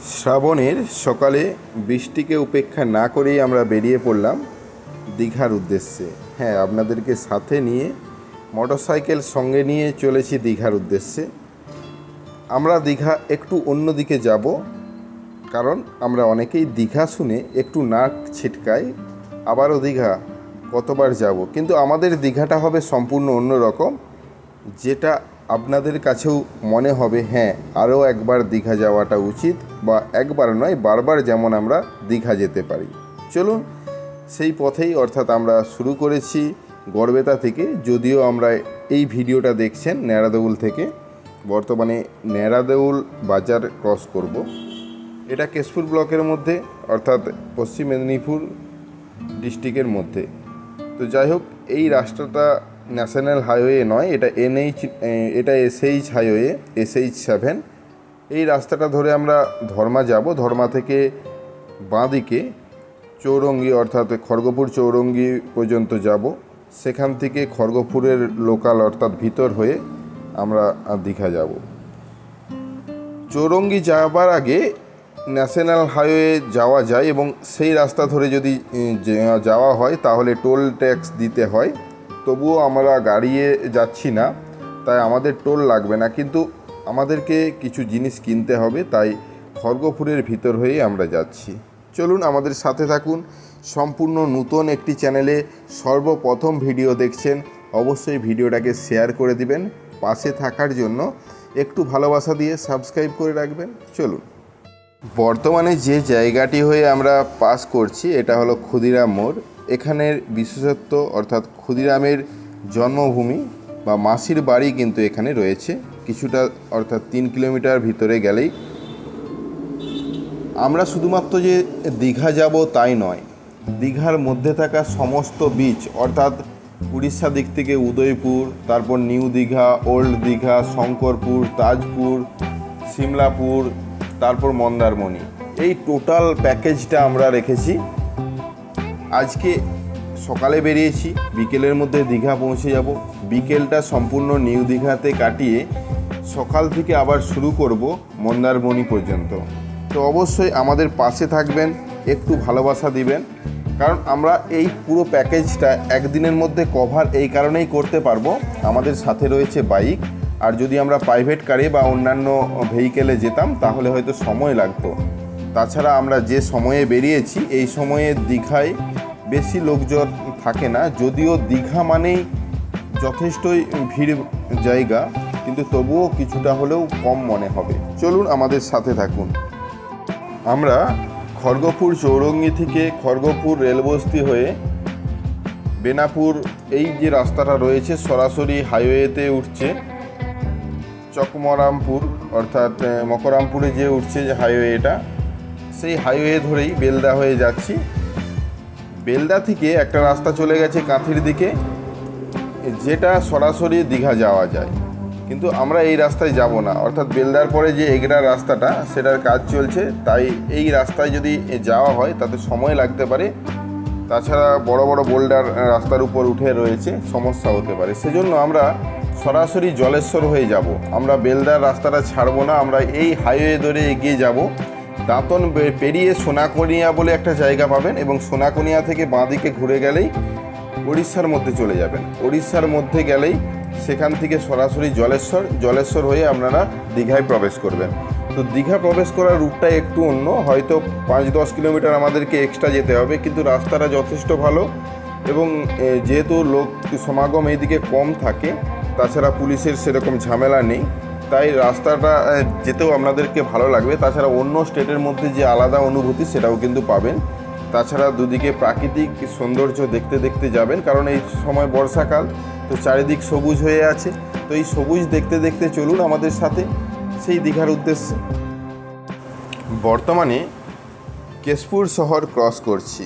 শ্রাবণের সকালে বৃষ্টিকে উপেক্ষা না করেই আমরা বেরিয়ে পড়লাম দীঘার উদ্দেশ্যে। হ্যাঁ, আপনাদেরকে সাথে নিয়ে মোটরসাইকেল সঙ্গে নিয়ে চলেছি দীঘার উদ্দেশ্যে। আমরা দীঘা একটু অন্য দিকে যাব, কারণ আমরা অনেকেই দীঘা শুনে একটু নাক ছিটকাই, আবারও দীঘা কতবার যাব, কিন্তু আমাদের দীঘাটা হবে সম্পূর্ণ অন্য রকম, যেটা আপনাদের কাছেও মনে হবে হ্যাঁ আরও একবার দীঘা যাওয়াটা উচিত, বা একবার নয় বারবার যেমন আমরা দীঘা যেতে পারি। চলুন সেই পথেই, অর্থাৎ আমরা শুরু করেছি গড়বেতা থেকে। যদিও আমরা এই ভিডিওটা দেখছেন ন্যাড়াদেউল থেকে, বর্তমানে ন্যাড়াদেউল বাজার ক্রস করব। এটা কেশপুর ব্লকের মধ্যে, অর্থাৎ পশ্চিম মেদিনীপুর ডিস্ট্রিক্টের মধ্যে। তো যাই হোক, এই রাস্তাটা ন্যাশনাল হাইওয়ে নয়, এটা এসএইচ হাইওয়ে, SH7। এই রাস্তাটা ধরে আমরা ধর্মা যাব। ধর্মা থেকে বাঁদিকে চৌরঙ্গি, অর্থাৎ খড়গপুর চৌরঙ্গি পর্যন্ত যাব। সেখান থেকে খড়গপুরের লোকাল, অর্থাৎ ভিতর হয়ে আমরা দীঘা যাব। চৌরঙ্গি যাওয়ার আগে ন্যাশনাল হাইওয়ে যাওয়া যায়, এবং সেই রাস্তা ধরে যদি যাওয়া হয় তাহলে টোল ট্যাক্স দিতে হয়। তবুও আমরা গাড়িয়ে যাচ্ছি না, তাই আমাদের টোল লাগবে না, কিন্তু আমাদেরকে কিছু জিনিস কিনতে হবে, তাই খড়গপুরের ভিতর হয়েই আমরা যাচ্ছি। চলুন আমাদের সাথে থাকুন। সম্পূর্ণ নতুন একটি চ্যানেলে সর্বপ্রথম ভিডিও দেখছেন, অবশ্যই ভিডিওটাকে শেয়ার করে দিবেন। পাশে থাকার জন্য একটু ভালোবাসা দিয়ে সাবস্ক্রাইব করে রাখবেন। চলুন। বর্তমানে যে জায়গাটি হয়ে আমরা পাস করছি এটা হলো ক্ষুদিরাম মোড়। এখানের বিশেষত্ব, অর্থাৎ ক্ষুদিরামের জন্মভূমি বা মাসির বাড়ি কিন্তু এখানে রয়েছে কিছুটা, অর্থাৎ 3 কিলোমিটার ভিতরে গেলেই। আমরা শুধুমাত্র যে দীঘা যাব তাই নয়, দীঘার মধ্যে থাকা সমস্ত বিচ, অর্থাৎ উড়িষ্যা দিক থেকে উদয়পুর, তারপর নিউ দীঘা, ওল্ড দীঘা, শঙ্করপুর, তাজপুর, সিমলাপুর, তারপর মন্দারমণি, এই টোটাল প্যাকেজটা আমরা রেখেছি। আজকে সকালে বেরিয়েছি, বিকেলের মধ্যে দীঘা পৌঁছে যাব। বিকেলটা সম্পূর্ণ নিউ দীঘাতে কাটিয়ে সকাল থেকে আবার শুরু করব মন্দারমণি পর্যন্ত। তো অবশ্যই আমাদের পাশে থাকবেন, একটু ভালোবাসা দিবেন, কারণ আমরা এই পুরো প্যাকেজটা একদিনের মধ্যে কভার এই কারণেই করতে পারবো, আমাদের সাথে রয়েছে বাইক। আর যদি আমরা প্রাইভেট কারে বা অন্যান্য ভেহিকেলে যেতাম তাহলে হয়তো সময় লাগতো। তাছাড়া আমরা যে সময়ে বেরিয়েছি এই সময়ে দীঘায় বেশি লোকজন থাকে না, যদিও দীঘা মানেই যথেষ্টই ভিড় জায়গা, কিন্তু তবুও কিছুটা হলেও কম মনে হবে। চলুন আমাদের সাথে থাকুন। আমরা খড়গপুর চৌরঙ্গি থেকে খড়গপুর রেলবস্তি হয়ে বেনাপুর, এই যে রাস্তাটা রয়েছে সরাসরি হাইওয়েতে উঠছে চকমরামপুর, অর্থাৎ মকরামপুরে যে উঠছে যে হাইওয়ে, এটা সেই হাইওয়ে ধরেই বেলদা হয়ে যাচ্ছি। বেলদা থেকে একটা রাস্তা চলে গেছে কাঁথির দিকে, যেটা সরাসরি দীঘা যাওয়া যায়, কিন্তু আমরা এই রাস্তায় যাব না। অর্থাৎ বেলদার পরে যে এগড়া রাস্তাটা, সেটার কাজ চলছে, তাই এই রাস্তায় যদি যাওয়া হয় তাতে সময় লাগতে পারে। তাছাড়া বড় বড় বোল্ডার রাস্তার উপর উঠে রয়েছে, সমস্যা হতে পারে। সেজন্য আমরা সরাসরি জলেশ্বর হয়ে যাব। আমরা বেলদার রাস্তাটা ছাড়বো না, আমরা এই হাইওয়ে ধরে এগিয়ে যাব। দাঁতন পেরিয়ে সোনাকনিয়া বলে একটা জায়গা পাবেন, এবং সোনাকনিয়া থেকে বাঁদিকে ঘুরে গেলেই উড়িষ্যার মধ্যে চলে যাবেন। উড়িষ্যার মধ্যে গেলেই সেখান থেকে সরাসরি জলেশ্বর হয়ে আপনারা দীঘায় প্রবেশ করবেন। তো দীঘা প্রবেশ করার রুটটা একটু অন্য, হয়তো 5-10 কিলোমিটার আমাদেরকে এক্সট্রা যেতে হবে, কিন্তু রাস্তাটা যথেষ্ট ভালো, এবং যেহেতু লোক সমাগম এইদিকে কম থাকে, তাছাড়া পুলিশের সেরকম ঝামেলা নেই, তাই রাস্তাটা যেতেও আপনাদেরকে ভালো লাগবে। তাছাড়া অন্য স্টেটের মধ্যে যে আলাদা অনুভূতি সেটাও কিন্তু পাবেন। তাছাড়া দুদিকে প্রাকৃতিক সৌন্দর্য দেখতে দেখতে যাবেন, কারণ এই সময় বর্ষাকাল, তো চারিদিক সবুজ হয়ে আছে। তো এই সবুজ দেখতে দেখতে চলুন আমাদের সাথে সেই দীঘার উদ্দেশ্যে। বর্তমানে কেশপুর শহর ক্রস করছি।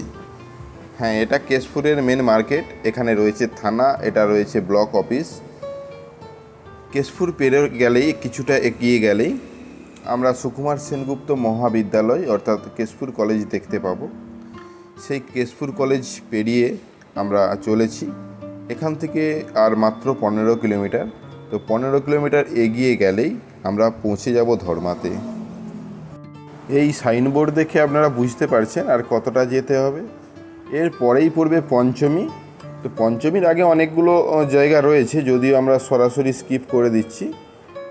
হ্যাঁ, এটা কেশপুরের মেন মার্কেট, এখানে রয়েছে থানা, এটা রয়েছে ব্লক অফিস। কেশপুর পেরে গেলেই, কিছুটা এগিয়ে গেলেই আমরা সুকুমার সেনগুপ্ত মহাবিদ্যালয়, অর্থাৎ কেশপুর কলেজ দেখতে পাবো। সেই কেশপুর কলেজ পেরিয়ে আমরা চলেছি। এখান থেকে আর মাত্র 15 কিলোমিটার। তো 15 কিলোমিটার এগিয়ে গেলেই আমরা পৌঁছে যাব ধর্মাতে। এই সাইনবোর্ড দেখে আপনারা বুঝতে পারছেন আর কতটা যেতে হবে। এর পরেই পড়বে পঞ্চমী। তো পঞ্চমীর আগে অনেকগুলো জায়গা রয়েছে, যদিও আমরা সরাসরি স্কিপ করে দিচ্ছি।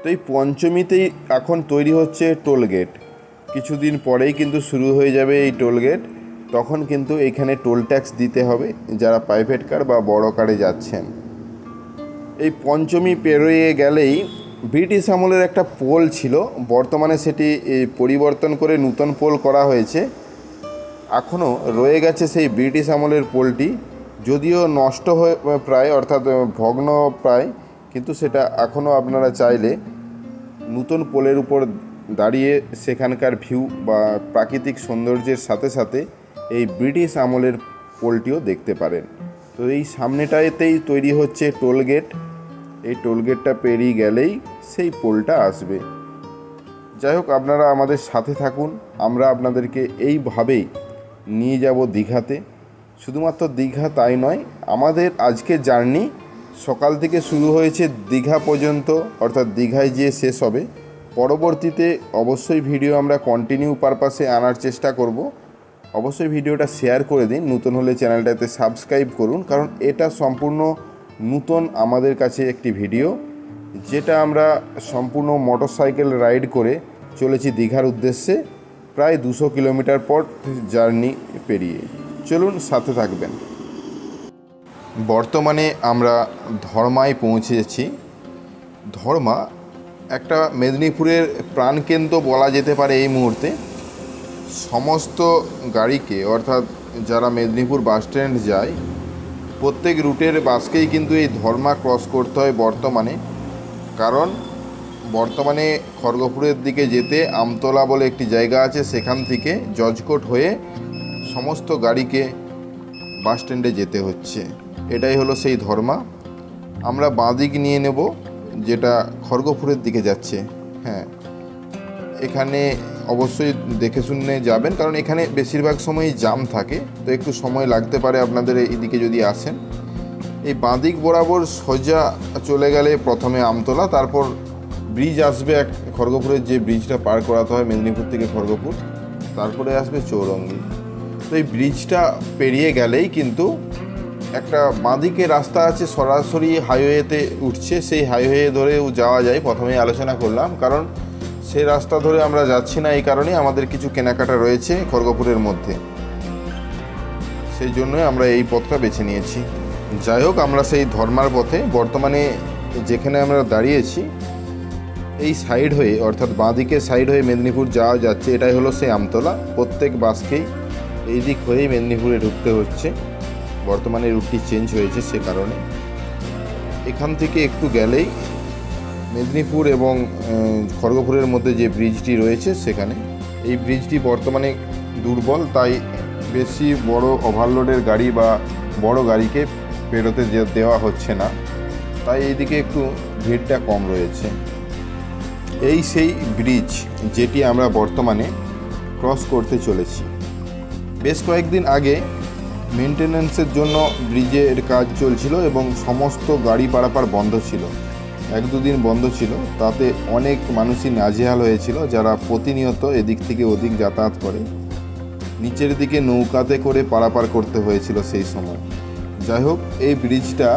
তো এই পঞ্চমীতেই এখন তৈরি হচ্ছে টোল গেট। কিছুদিন পরেই কিন্তু শুরু হয়ে যাবে এই টোল গেট। তখন কিন্তু এখানে টোল ট্যাক্স দিতে হবে যারা প্রাইভেট কার বা বড় কারে যাচ্ছেন। এই পঞ্চমী পেরিয়ে গেলেই ব্রিটিশ আমলের একটা পোল ছিল, বর্তমানে সেটি পরিবর্তন করে নূতন পোল করা হয়েছে। এখনও রয়ে গেছে সেই ব্রিটিশ আমলের পোলটি, যদিও নষ্ট হয়ে প্রায়, অর্থাৎ ভগ্ন প্রায়, কিন্তু সেটা এখনও আপনারা চাইলে নূতন পোলের উপর দাঁড়িয়ে সেখানকার ভিউ বা প্রাকৃতিক সৌন্দর্যের সাথে সাথে এই ব্রিটিশ আমলের পোলটিও দেখতে পারেন। তো এই সামনেটাতেই তৈরি হচ্ছে টোল গেট। এই টোল গেটটা পেরিয়ে গেলেই সেই পোলটা আসবে। যাই হোক, আপনারা আমাদের সাথে থাকুন, আমরা আপনাদেরকে এইভাবেই নিয়ে যাব দীঘাতে। শুধুমাত্র দীঘা তাই নয়, আমাদের আজকের জার্নি সকাল থেকে শুরু হয়েছে দীঘা পর্যন্ত, অর্থাৎ দীঘায় যেয়ে শেষ হবে। পরবর্তীতে অবশ্যই ভিডিও আমরা কন্টিনিউ পারপাসে আনার চেষ্টা করব। অবশ্যই ভিডিওটা শেয়ার করে দিন, নতুন হলে চ্যানেলটাতে সাবস্ক্রাইব করুন, কারণ এটা সম্পূর্ণ নতুন আমাদের কাছে একটি ভিডিও, যেটা আমরা সম্পূর্ণ মোটরসাইকেল রাইড করে চলেছি দীঘার উদ্দেশ্যে, প্রায় 200 কিলোমিটার পর জার্নি পেরিয়ে। চলুন, সাথে থাকবেন। বর্তমানে আমরা ধর্মায় পৌঁছেছি। ধর্মা একটা মেদিনীপুরের প্রাণকেন্দ্র বলা যেতে পারে এই মুহূর্তে। সমস্ত গাড়িকে, অর্থাৎ যারা মেদিনীপুর বাস স্ট্যান্ড যায়, প্রত্যেক রুটের বাসকেই কিন্তু এই ধর্মা ক্রস করতে হয় বর্তমানে। কারণ বর্তমানে খড়গপুরের দিকে যেতে আমতলা বলে একটি জায়গা আছে, সেখান থেকে জজকোট হয়ে সমস্ত গাড়িকে বাস স্ট্যান্ডে যেতে হচ্ছে। এটাই হলো সেই ধর্মা। আমরা বাঁদিক নিয়ে নেব, যেটা খড়গপুরের দিকে যাচ্ছে। হ্যাঁ, এখানে অবশ্যই দেখে শুনে যাবেন, কারণ এখানে বেশিরভাগ সময়ই জাম থাকে, তো একটু সময় লাগতে পারে আপনাদের এইদিকে যদি আসেন। এই বাঁদিক বরাবর সোজা চলে গেলে প্রথমে আমতলা, তারপর ব্রিজ আসবে, এক খড়গপুরের যে ব্রিজটা পার করাতে হয় মেদিনীপুর থেকে খড়গপুর, তারপরে আসবে চৌরঙ্গি। তো এই ব্রিজটা পেরিয়ে গেলেই কিন্তু একটা বাঁদিকে রাস্তা আছে, সরাসরি হাইওয়েতে উঠছে। সেই হাইওয়ে ধরেও যাওয়া যায়, প্রথমেই আলোচনা করলাম, কারণ সেই রাস্তা ধরে আমরা যাচ্ছি না এই কারণে আমাদের কিছু কেনাকাটা রয়েছে খড়গপুরের মধ্যে, সেই জন্যই আমরা এই পথটা বেছে নিয়েছি। যাই হোক, আমরা সেই ধর্মার পথে বর্তমানে যেখানে আমরা দাঁড়িয়েছি, এই সাইড হয়ে, অর্থাৎ বাঁদিকে সাইড হয়ে মেদিনীপুর যাওয়া যাচ্ছে। এটাই হলো সেই আমতলা। প্রত্যেক বাসকেই এই দিক হয়েই মেদিনীপুরে ঢুকতে হচ্ছে। বর্তমানে রুটটি চেঞ্জ হয়েছে, সে কারণে এখান থেকে একটু গেলেই মেদিনীপুর এবং খড়গপুরের মধ্যে যে ব্রিজটি রয়েছে সেখানে। এই ব্রিজটি বর্তমানে দুর্বল, তাই বেশি বড় ওভারলোডের গাড়ি বা বড় গাড়িকে পেরোতে দেওয়া হচ্ছে না, তাই এইদিকে একটু ভিড়টা কম রয়েছে। এই সেই ব্রিজ যেটি আমরা বর্তমানে ক্রস করতে চলেছি। বেশ কয়েকদিন আগে মেনটেন্যান্সের জন্য ব্রিজের কাজ চলছিল এবং সমস্ত গাড়ি পারাপার বন্ধ ছিল। 1-2 দিন বন্ধ ছিল, তাতে অনেক মানুষই নাজেহাল হয়েছিল, যারা প্রতিনিয়ত এদিক থেকে ওদিক যাতায়াত করে। নিচের দিকে নৌকাতে করে পারাপার করতে হয়েছিল সেই সময়। যাই হোক, এই ব্রিজটা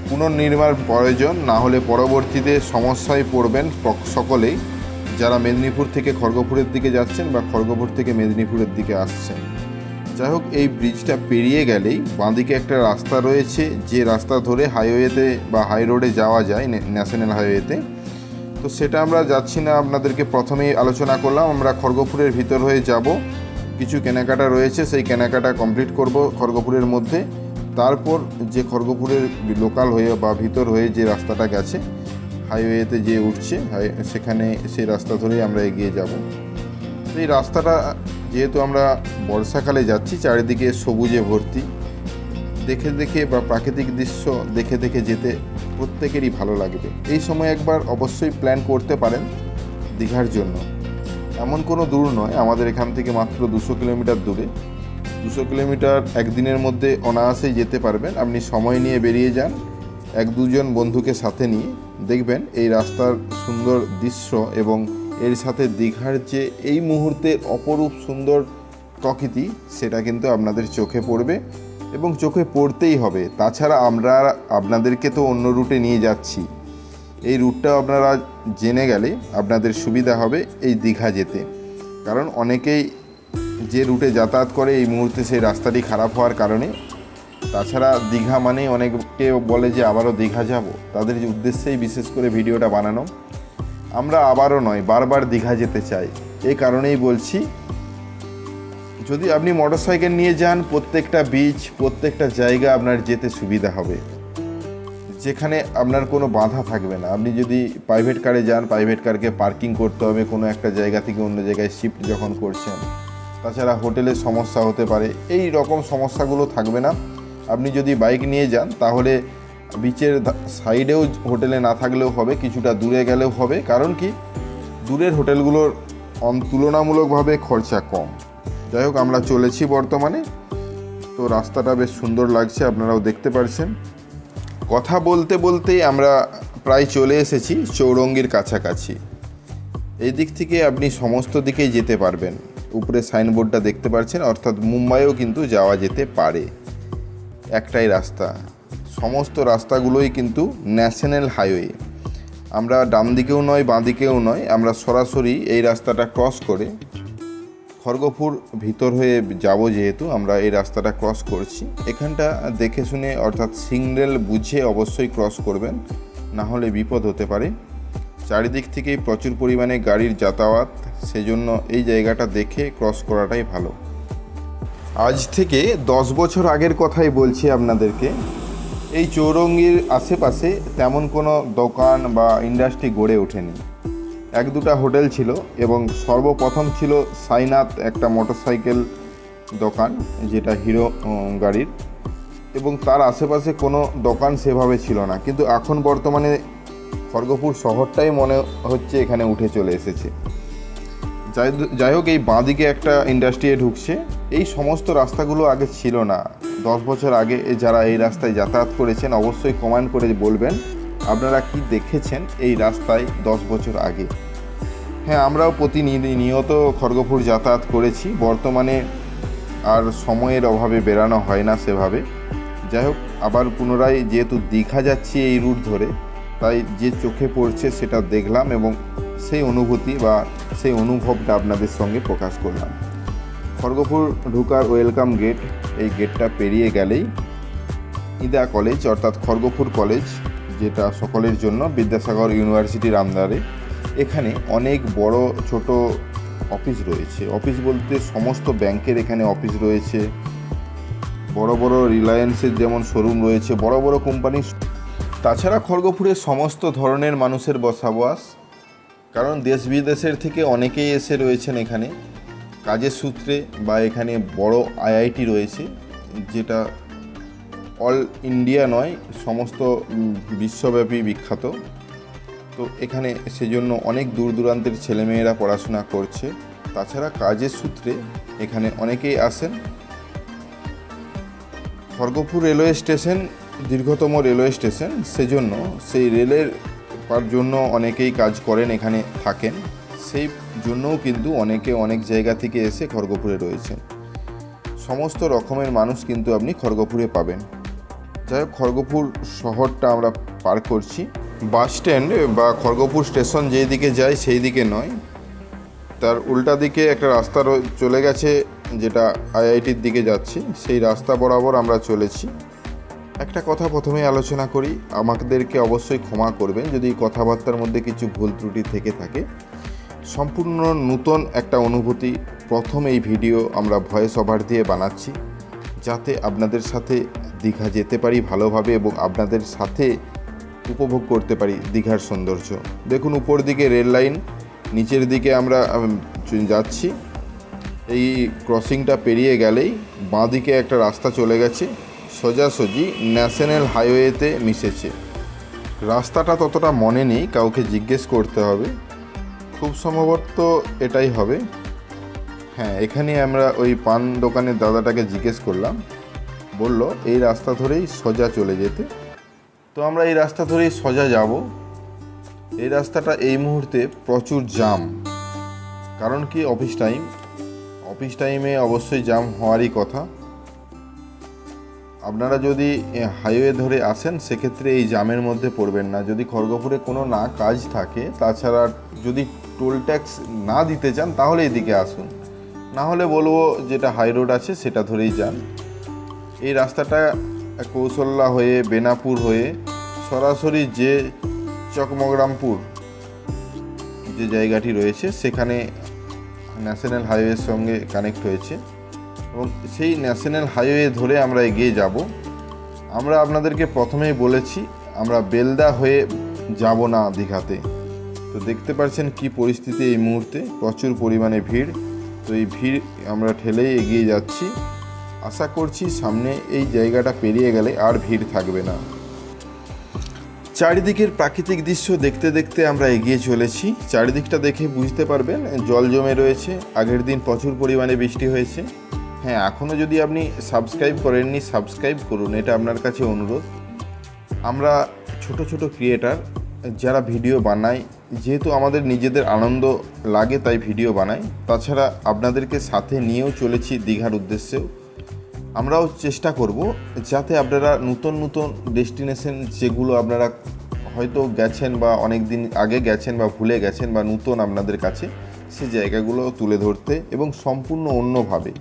পুনর্নির্মাণ প্রয়োজন, না হলে পরবর্তীতে সমস্যায় পড়বেন সকলেই, যারা মেদিনীপুর থেকে খড়গপুরের দিকে যাচ্ছেন বা খড়গপুর থেকে মেদিনীপুরের দিকে আসছেন। যাই হোক, এই ব্রিজটা পেরিয়ে গেলেই বাঁদিকে একটা রাস্তা রয়েছে, যে রাস্তা ধরে হাইওয়েতে বা হাই রোডে যাওয়া যায়, ন্যাশনাল হাইওয়েতে। তো সেটা আমরা যাচ্ছি না, আপনাদেরকে প্রথমেই আলোচনা করলাম। আমরা খড়গপুরের ভিতর হয়ে যাব, কিছু কেনাকাটা রয়েছে, সেই কেনাকাটা কমপ্লিট করব খড়গপুরের মধ্যে। তারপর যে খড়গপুরের লোকাল হয়ে বা ভিতর হয়ে যে রাস্তাটা গেছে হাইওয়েতে যে উঠছে, সেখানে সেই রাস্তা ধরেই আমরা এগিয়ে যাব। এই রাস্তাটা যেহেতু আমরা বর্ষাকালে যাচ্ছি, চারিদিকে সবুজে ভর্তি, দেখে দেখে বা প্রাকৃতিক দৃশ্য দেখে দেখে যেতে প্রত্যেকেরই ভালো লাগবে। এই সময় একবার অবশ্যই প্ল্যান করতে পারেন দীঘার জন্য। এমন কোনো দূর নয়, আমাদের এখান থেকে মাত্র 200 কিলোমিটার দূরে। 200 কিলোমিটার একদিনের মধ্যে অনায়াসেই যেতে পারবেন। আপনি সময় নিয়ে বেরিয়ে যান, 1-2 জন বন্ধুকে সাথে নিয়ে, দেখবেন এই রাস্তার সুন্দর দৃশ্য এবং এর সাথে দীঘার যে এই মুহূর্তের অপরূপ সুন্দর প্রকৃতি সেটা কিন্তু আপনাদের চোখে পড়বে এবং চোখে পড়তেই হবে। তাছাড়া আমরা আপনাদেরকে তো অন্য রুটে নিয়ে যাচ্ছি, এই রুটটা আপনারা জেনে গেলে আপনাদের সুবিধা হবে এই দীঘা যেতে। কারণ অনেকেই যে রুটে যাতায়াত করে এই মুহূর্তে সেই রাস্তাটি খারাপ হওয়ার কারণে, তাছাড়া দীঘা মানেই অনেকে বলে যে আবারও দীঘা যাব, তাদের উদ্দেশ্যেই বিশেষ করে ভিডিওটা বানানো। আমরা আবারও নয়, বারবার দীঘা যেতে চাই। এই কারণেই বলছি, যদি আপনি মোটরসাইকেল নিয়ে যান প্রত্যেকটা বিচ, প্রত্যেকটা জায়গা আপনার যেতে সুবিধা হবে, যেখানে আপনার কোনো বাধা থাকবে না। আপনি যদি প্রাইভেট কারে যান, প্রাইভেট কারকে পার্কিং করতে হবে কোনো একটা জায়গা থেকে অন্য জায়গায় শিফট যখন করছেন। তাছাড়া হোটেলের সমস্যা হতে পারে, এই রকম সমস্যাগুলো থাকবে না। আপনি যদি বাইক নিয়ে যান তাহলে বিচের সাইডেও হোটেলে না থাকলেও হবে, কিছুটা দূরে গেলেও হবে। কারণ কি, দূরের হোটেলগুলোর তুলনামূলকভাবে খরচা কম। যাই হোক, আমরা চলেছি বর্তমানে, তো রাস্তাটা বেশ সুন্দর লাগছে, আপনারাও দেখতে পাচ্ছেন। কথা বলতে বলতেই আমরা প্রায় চলে এসেছি চৌরঙ্গীর কাছাকাছি। এই দিক থেকে আপনি সমস্ত দিকেই যেতে পারবেন। উপরে সাইনবোর্ডটা দেখতে পাচ্ছেন, অর্থাৎ মুম্বাইও কিন্তু যাওয়া যেতে পারে। একটাই রাস্তা, সমস্ত রাস্তাগুলোই কিন্তু ন্যাশনাল হাইওয়ে। আমরা ডান দিকেও নয়, বাঁ দিকেও নয়, আমরা সরাসরি এই রাস্তাটা ক্রস করে খড়গপুর ভিতর হয়ে যাব। যেহেতু আমরা এই রাস্তাটা ক্রস করছি, এখানটা দেখে শুনে অর্থাৎ সিগন্যাল বুঝে অবশ্যই ক্রস করবেন, না হলে বিপদ হতে পারে। চারিদিক থেকেই প্রচুর পরিমাণে গাড়ির যাতায়াত, সেজন্য এই জায়গাটা দেখে ক্রস করাটাই ভালো। আজ থেকে 10 বছর আগের কথাই বলছি আপনাদেরকে। এই চৌরঙ্গীর আশেপাশে তেমন কোনো দোকান বা ইন্ডাস্ট্রি গড়ে ওঠেনি। এক দুটা হোটেল ছিল এবং সর্বপ্রথম ছিল সাইনাথ, একটা মোটরসাইকেল দোকান যেটা হিরো গাড়ির, এবং তার আশেপাশে কোনো দোকান সেভাবে ছিল না। কিন্তু এখন বর্তমানে খড়গপুর শহরটাই মনে হচ্ছে এখানে উঠে চলে এসেছে। যাই হোক, এই বাঁদিকে একটা ইন্ডাস্ট্রি ঢুকছে। এই সমস্ত রাস্তাগুলো আগে ছিল না। 10 বছর আগে যারা এই রাস্তায় যাতায়াত করেছেন অবশ্যই কমেন্ট করে বলবেন আপনারা কি দেখেছেন এই রাস্তায় 10 বছর আগে। হ্যাঁ, আমরাও প্রতিনিয়ত খড়গপুর যাতায়াত করেছি। বর্তমানে আর সময়ের অভাবে বেরানো হয় না সেভাবে। যাই হোক, আবার পুনরায় যেহেতু দীঘা যাচ্ছি এই রুট ধরে, তাই যে চোখে পড়ছে সেটা দেখলাম এবং সেই অনুভূতি বা সেই অনুভবটা আপনাদের সঙ্গে প্রকাশ করলাম। খড়গপুর ঢুকার ওয়েলকাম গেট, এই গেটটা পেরিয়ে গেলেই ইদা কলেজ অর্থাৎ খড়গপুর কলেজ, যেটা সকলের জন্য বিদ্যাসাগর ইউনিভার্সিটির আন্ডারে। এখানে অনেক বড় ছোট অফিস রয়েছে। অফিস বলতে সমস্ত ব্যাংকের এখানে অফিস রয়েছে, বড় বড় রিলায়েন্সের যেমন শোরুম রয়েছে, বড় বড় কোম্পানি। তাছাড়া খড়গপুরে সমস্ত ধরনের মানুষের বসবাস, কারণ দেশ বিদেশের থেকে অনেকেই এসে রয়েছেন এখানে কাজের সূত্রে, বা এখানে বড় আইআইটি রয়েছে যেটা অল ইন্ডিয়া নয়, সমস্ত বিশ্বব্যাপী বিখ্যাত। তো এখানে সেজন্য অনেক দূর দূরান্তের ছেলেমেয়েরা পড়াশোনা করছে। তাছাড়া কাজের সূত্রে এখানে অনেকেই আসেন। খড়গপুর রেলওয়ে স্টেশন দীর্ঘতম রেলওয়ে স্টেশন, সেজন্য সেই রেলের জন্য অনেকেই কাজ করেন, এখানে থাকেন। সেই জন্যও কিন্তু অনেকে অনেক জায়গা থেকে এসে খড়গপুরে রয়েছেন। সমস্ত রকমের মানুষ কিন্তু আপনি খড়গপুরে পাবেন। যাই হোক, খড়গপুর শহরটা আমরা পার করছি। বাস স্ট্যান্ড বা খড়গপুর স্টেশন যেই দিকে যায় সেই দিকে নয়, তার উল্টা দিকে একটা রাস্তা চলে গেছে যেটা আইআইটির দিকে যাচ্ছে। সেই রাস্তা বরাবর আমরা চলেছি। একটা কথা প্রথমেই আলোচনা করি, আমাদেরকে অবশ্যই ক্ষমা করবেন যদি কথাবার্তার মধ্যে কিছু ভুল ত্রুটি থেকে থাকে। সম্পূর্ণ নতুন একটা অনুভূতি, প্রথম এই ভিডিও আমরা ভয়েস ওভার দিয়ে বানাচ্ছি, যাতে আপনাদের সাথে দীঘা যেতে পারি ভালোভাবে এবং আপনাদের সাথে উপভোগ করতে পারি দীঘার সৌন্দর্য। দেখুন, উপর দিকে রেল লাইন, নিচের দিকে আমরা যাচ্ছি। এই ক্রসিংটা পেরিয়ে গেলেই বাঁ দিকে একটা রাস্তা চলে গেছে, সোজাসুজি ন্যাশনাল হাইওয়েতে মিশেছে। রাস্তাটা ততটা মনে নেই, কাউকে জিজ্ঞেস করতে হবে, খুব সম্ভবত এটাই হবে। হ্যাঁ, এখানে আমরা ওই পান দোকানের দাদাটাকে জিজ্ঞেস করলাম, বলল এই রাস্তা ধরেই সোজা চলে যেতে। তো আমরা এই রাস্তা ধরেই সোজা যাব। এই রাস্তাটা এই মুহূর্তে প্রচুর জাম। কারণ কি অফিস টাইমে অবশ্যই জ্যাম হওয়ারই কথা। আপনারা যদি হাইওয়ে ধরে আসেন সেক্ষেত্রে এই জ্যামের মধ্যে পড়বেন না। যদি খড়গপুরে কোনো না কাজ থাকে, তাছাড়া যদি টোল ট্যাক্স না দিতে চান তাহলে এদিকে আসুন, না হলে বলবো যেটা হাই রোড আছে সেটা ধরেই যান। এই রাস্তাটা কৌশল্যা হয়ে বেনাপুর হয়ে সরাসরি যে চকমগরামপুর যে জায়গাটি রয়েছে সেখানে ন্যাশনাল হাইওয়ের সঙ্গে কানেক্ট হয়েছে এবং সেই ন্যাশনাল হাইওয়ে ধরে আমরা এগিয়ে যাব। আমরা আপনাদেরকে প্রথমেই বলেছি আমরা বেলদা হয়ে যাব না দীঘাতে। তো দেখতে পাচ্ছেন কি পরিস্থিতি এই মুহূর্তে, প্রচুর পরিমাণে ভিড়। তো এই ভিড় আমরা ঠেলেই এগিয়ে যাচ্ছি। আশা করছি সামনে এই জায়গাটা পেরিয়ে গেলে আর ভিড় থাকবে না। চারিদিকের প্রাকৃতিক দৃশ্য দেখতে দেখতে আমরা এগিয়ে চলেছি। চারিদিকটা দেখে বুঝতে পারবেন জল জমে রয়েছে, আগের দিন প্রচুর পরিমাণে বৃষ্টি হয়েছে। হ্যাঁ, এখনও যদি আপনি সাবস্ক্রাইব করেননি সাবস্ক্রাইব করুন, এটা আপনার কাছে অনুরোধ। আমরা ছোট ছোট ক্রিয়েটার যারা ভিডিও বানাই, যেহেতু আমাদের নিজেদের আনন্দ লাগে তাই ভিডিও বানাই, তাছাড়া আপনাদেরকে সাথে নিয়েও চলেছি দীঘার উদ্দেশ্যেও। আমরাও চেষ্টা করব যাতে আপনারা নতুন নতুন ডেস্টিনেশন যেগুলো আপনারা হয়তো গেছেন বা অনেক দিন আগে গেছেন বা ভুলে গেছেন বা নতুন আপনাদের কাছে, সেই জায়গাগুলো তুলে ধরতে এবং সম্পূর্ণ অন্যভাবে।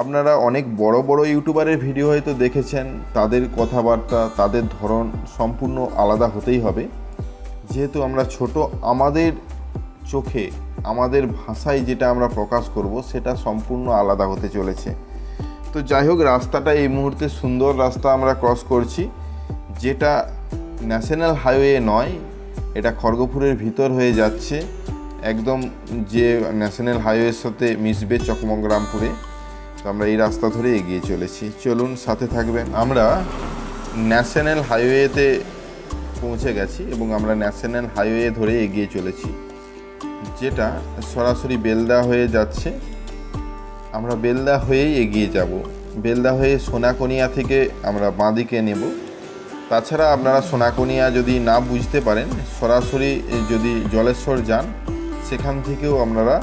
আপনারা অনেক বড় বড় ইউটিউবারের ভিডিও হয়তো দেখেছেন, তাদের কথাবার্তা তাদের ধরন সম্পূর্ণ আলাদা হতেই হবে। যেহেতু আমরা ছোট, আমাদের চোখে আমাদের ভাষায় যেটা আমরা প্রকাশ করব সেটা সম্পূর্ণ আলাদা হতে চলেছে। তো যাই হোক, রাস্তাটা এই মুহূর্তে সুন্দর রাস্তা আমরা ক্রস করছি, যেটা ন্যাশনাল হাইওয়ে নয়, এটা খড়গপুরের ভিতর হয়ে যাচ্ছে, একদম যে ন্যাশনাল হাইওয়ের সাথে মিশবে চকমগরামপুরে। তো আমরা এই রাস্তা ধরে এগিয়ে চলেছি, চলুন সাথে থাকবেন। আমরা ন্যাশনাল হাইওয়েতে পৌঁছে গেছি এবং আমরা ন্যাশনাল হাইওয়ে ধরে এগিয়ে চলেছি, যেটা সরাসরি বেলদা হয়ে যাচ্ছে। আমরা বেলদা হয়েই এগিয়ে যাব। বেলদা হয়ে সোনাকনিয়া থেকে আমরা বাঁদিকে নেব। তাছাড়া আপনারা সোনাকনিয়া যদি না বুঝতে পারেন, সরাসরি যদি জলেশ্বর যান সেখান থেকেও আপনারা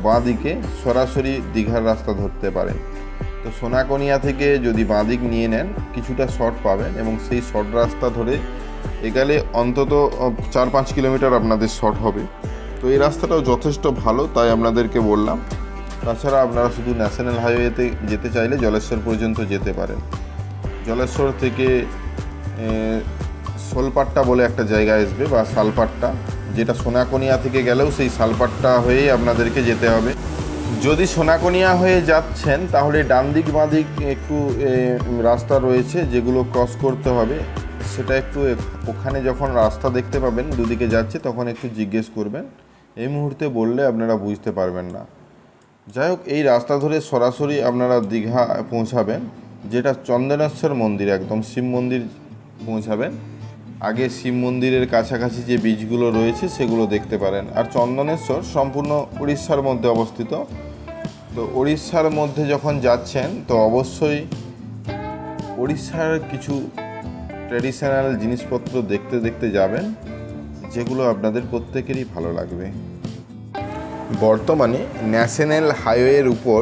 বাঁদিকে সরাসরি দীঘার রাস্তা ধরতে পারেন। তো সোনাকনিয়া থেকে যদি বাঁদিক নিয়ে নেন কিছুটা শর্ট পাবেন এবং সেই শর্ট রাস্তা ধরে এগেলে অন্তত 4-5 কিলোমিটার আপনাদের শর্ট হবে। তো এই রাস্তাটাও যথেষ্ট ভালো, তাই আপনাদেরকে বললাম। তাছাড়া আপনারা শুধু ন্যাশনাল হাইওয়েতে যেতে চাইলে জলেশ্বর পর্যন্ত যেতে পারেন। জলেশ্বর থেকে শোলপাট্টা বলে একটা জায়গা আসবে বা শালপাট্টা, যেটা সোনাকনিয়া থেকে গেলেও সেই শালপাট্টা হয়েই আপনাদেরকে যেতে হবে। যদি সোনাকনিয়া হয়ে যাচ্ছেন তাহলে ডান দিক বাঁ দিক একটু রাস্তা রয়েছে যেগুলো ক্রস করতে হবে, সেটা একটু ওখানে যখন রাস্তা দেখতে পাবেন দুদিকে যাচ্ছে তখন একটু জিজ্ঞেস করবেন। এই মুহূর্তে বললে আপনারা বুঝতে পারবেন না। যাই হোক, এই রাস্তা ধরে সরাসরি আপনারা দীঘা পৌঁছাবেন, যেটা চন্দনেশ্বর মন্দির, একদম শিব মন্দির পৌঁছাবেন। আগে শিব মন্দিরের কাছাকাছি যে বীজগুলো রয়েছে সেগুলো দেখতে পারেন। আর চন্দনেশ্বর সম্পূর্ণ উড়িষ্যার মধ্যে অবস্থিত। তো উড়িষ্যার মধ্যে যখন যাচ্ছেন তো অবশ্যই উড়িষ্যার কিছু ট্র্যাডিশনাল জিনিসপত্র দেখতে দেখতে যাবেন, যেগুলো আপনাদের প্রত্যেকেরই ভালো লাগবে। বর্তমানে ন্যাশনাল হাইওয়ের উপর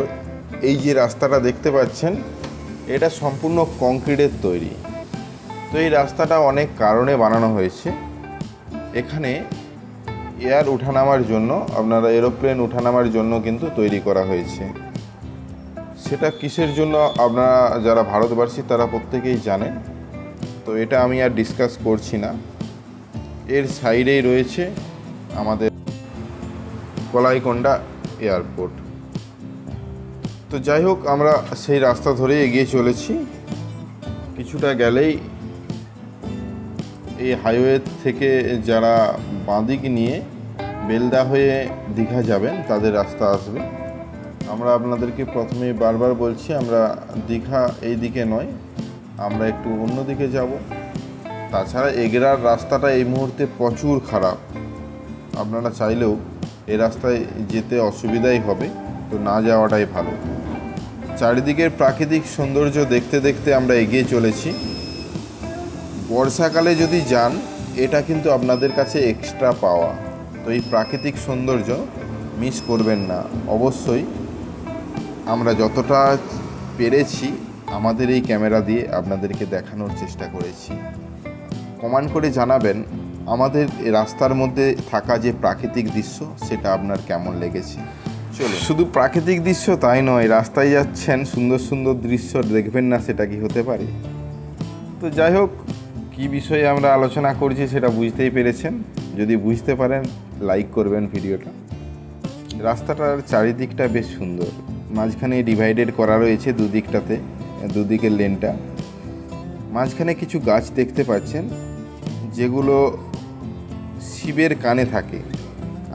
এই যে রাস্তাটা দেখতে পাচ্ছেন, এটা সম্পূর্ণ কংক্রিটের তৈরি। তো এই রাস্তাটা অনেক কারণে বানানো হয়েছে। এখানে এয়ার ওঠানামার জন্য, আপনারা এরোপ্লেন ওঠানামার জন্য কিন্তু তৈরি করা হয়েছে। সেটা কিসের জন্য আপনারা যারা ভারতবাসী তারা প্রত্যেকেই জানেন, তো এটা আমি আর ডিসকাস করছি না। এর সাইডেই রয়েছে আমাদের কলাইকোন্ডা এয়ারপোর্ট। তো যাই হোক, আমরা সেই রাস্তা ধরে এগিয়ে চলেছি। কিছুটা গেলেই এই হাইওয়ে থেকে যারা বাঁদিক নিয়ে বেলদা হয়ে দীঘা যাবেন তাদের রাস্তা আসবে। আমরা আপনাদেরকে প্রথমে বারবার বলছি, আমরা দীঘা এই দিকে নয়, আমরা একটু অন্য দিকে যাব। তাছাড়া এগরার রাস্তাটা এই মুহূর্তে প্রচুর খারাপ, আপনারা চাইলেও এই রাস্তায় যেতে অসুবিধাই হবে, তো না যাওয়াটাই ভালো। চারিদিকের প্রাকৃতিক সৌন্দর্য দেখতে দেখতে আমরা এগিয়ে চলেছি। বর্ষাকালে যদি যান এটা কিন্তু আপনাদের কাছে এক্সট্রা পাওয়া। তো এই প্রাকৃতিক সৌন্দর্য মিস করবেন না। অবশ্যই আমরা যতটা পেরেছি আমাদের এই ক্যামেরা দিয়ে আপনাদেরকে দেখানোর চেষ্টা করেছি। কমেন্ট করে জানাবেন আমাদের রাস্তার মধ্যে থাকা যে প্রাকৃতিক দৃশ্য সেটা আপনার কেমন লেগেছে। চলো, শুধু প্রাকৃতিক দৃশ্য তাই নয়, রাস্তায় যাচ্ছেন সুন্দর সুন্দর দৃশ্য দেখবেন না, সেটা কি হতে পারে? তো যাই হোক, কী বিষয়ে আমরা আলোচনা করছি সেটা বুঝতেই পেরেছেন। যদি বুঝতে পারেন লাইক করবেন ভিডিওটা। রাস্তাটার চারিদিকটা বেশ সুন্দর, মাঝখানে ডিভাইডেড করা রয়েছে দুদিকটাতে, দুদিকের লেনটা। মাঝখানে কিছু গাছ দেখতে পাচ্ছেন যেগুলো শিবের কানে থাকে।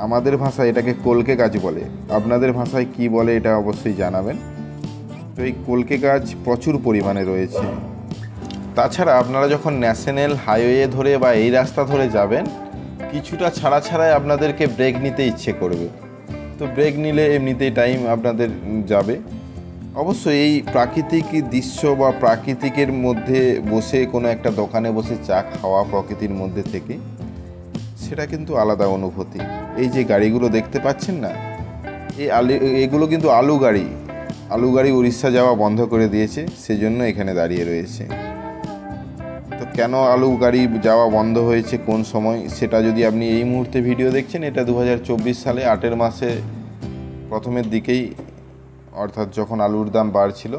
আমাদের ভাষায় এটাকে কলকে গাছ বলে, আপনাদের ভাষায় কি বলে এটা অবশ্যই জানাবেন। তো এই কলকে গাছ প্রচুর পরিমাণে রয়েছে। তাছাড়া আপনারা যখন ন্যাশনাল হাইওয়ে ধরে বা এই রাস্তা ধরে যাবেন, কিছুটা ছাড়া ছাড়াই আপনাদেরকে ব্রেক নিতে ইচ্ছে করবে। তো ব্রেক নিলে এমনিতেই টাইম আপনাদের যাবে। অবশ্যই এই প্রাকৃতিক দৃশ্য বা প্রাকৃতিকের মধ্যে বসে কোনো একটা দোকানে বসে চা খাওয়া প্রকৃতির মধ্যে থেকে, সেটা কিন্তু আলাদা অনুভূতি। এই যে গাড়িগুলো দেখতে পাচ্ছেন না, এগুলো কিন্তু আলু গাড়ি উড়িষ্যা যাওয়া বন্ধ করে দিয়েছে, সেজন্য এখানে দাঁড়িয়ে রয়েছে। তো কেন আলু গাড়ি যাওয়া বন্ধ হয়েছে, কোন সময়, সেটা যদি আপনি এই মুহূর্তে ভিডিও দেখছেন, এটা 2024 সালে 8 মাসে প্রথমের দিকেই, অর্থাৎ যখন আলুর দাম বাড়ছিল,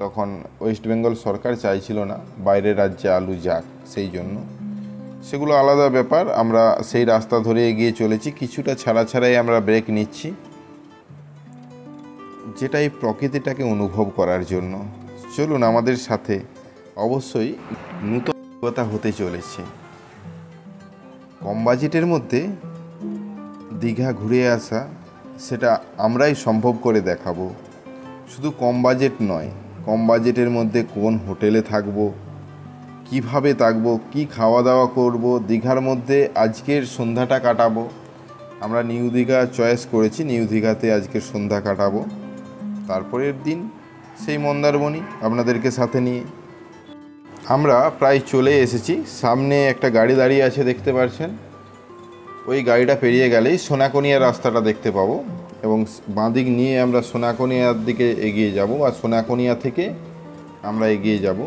তখন ওয়েস্ট বেঙ্গল সরকার চাইছিল না বাইরের রাজ্যে আলু যাক, সেই জন্য। সেগুলো আলাদা ব্যাপার। আমরা সেই রাস্তা ধরে এগিয়ে চলেছি, কিছুটা ছাড়াই আমরা ব্রেক নিচ্ছি, যেটা এই প্রকৃতিটাকে অনুভব করার জন্য। চলুন আমাদের সাথে, অবশ্যই নতুন অভিজ্ঞতা হতে চলেছে। কম বাজেটের মধ্যে দীঘা ঘুরে আসা, সেটা আমরাই সম্ভব করে দেখাবো। শুধু কম বাজেট নয়, কম বাজেটের মধ্যে কোন হোটেলে থাকবো, কিভাবে থাকবো, কি খাওয়া দাওয়া করব, দীঘার মধ্যে আজকের সন্ধ্যাটা কাটাবো। আমরা নিউ দীঘা চয়েস করেছি, নিউ দীঘাতে আজকের সন্ধ্যা কাটাবো। তারপরের দিন সেই মন্দারমণি আপনাদেরকে সাথে নিয়ে। আমরা প্রায় চলে এসেছি। সামনে একটা গাড়ি দাঁড়িয়ে আছে দেখতে পাচ্ছেন। ওই গাড়িটা পেরিয়ে গেলেই সোনাকনিয়া রাস্তাটা দেখতে পাবো, এবং বাঁদিক নিয়ে আমরা সোনাকনিয়ার দিকে এগিয়ে যাব, বা সোনাকনিয়া থেকে আমরা এগিয়ে যাব।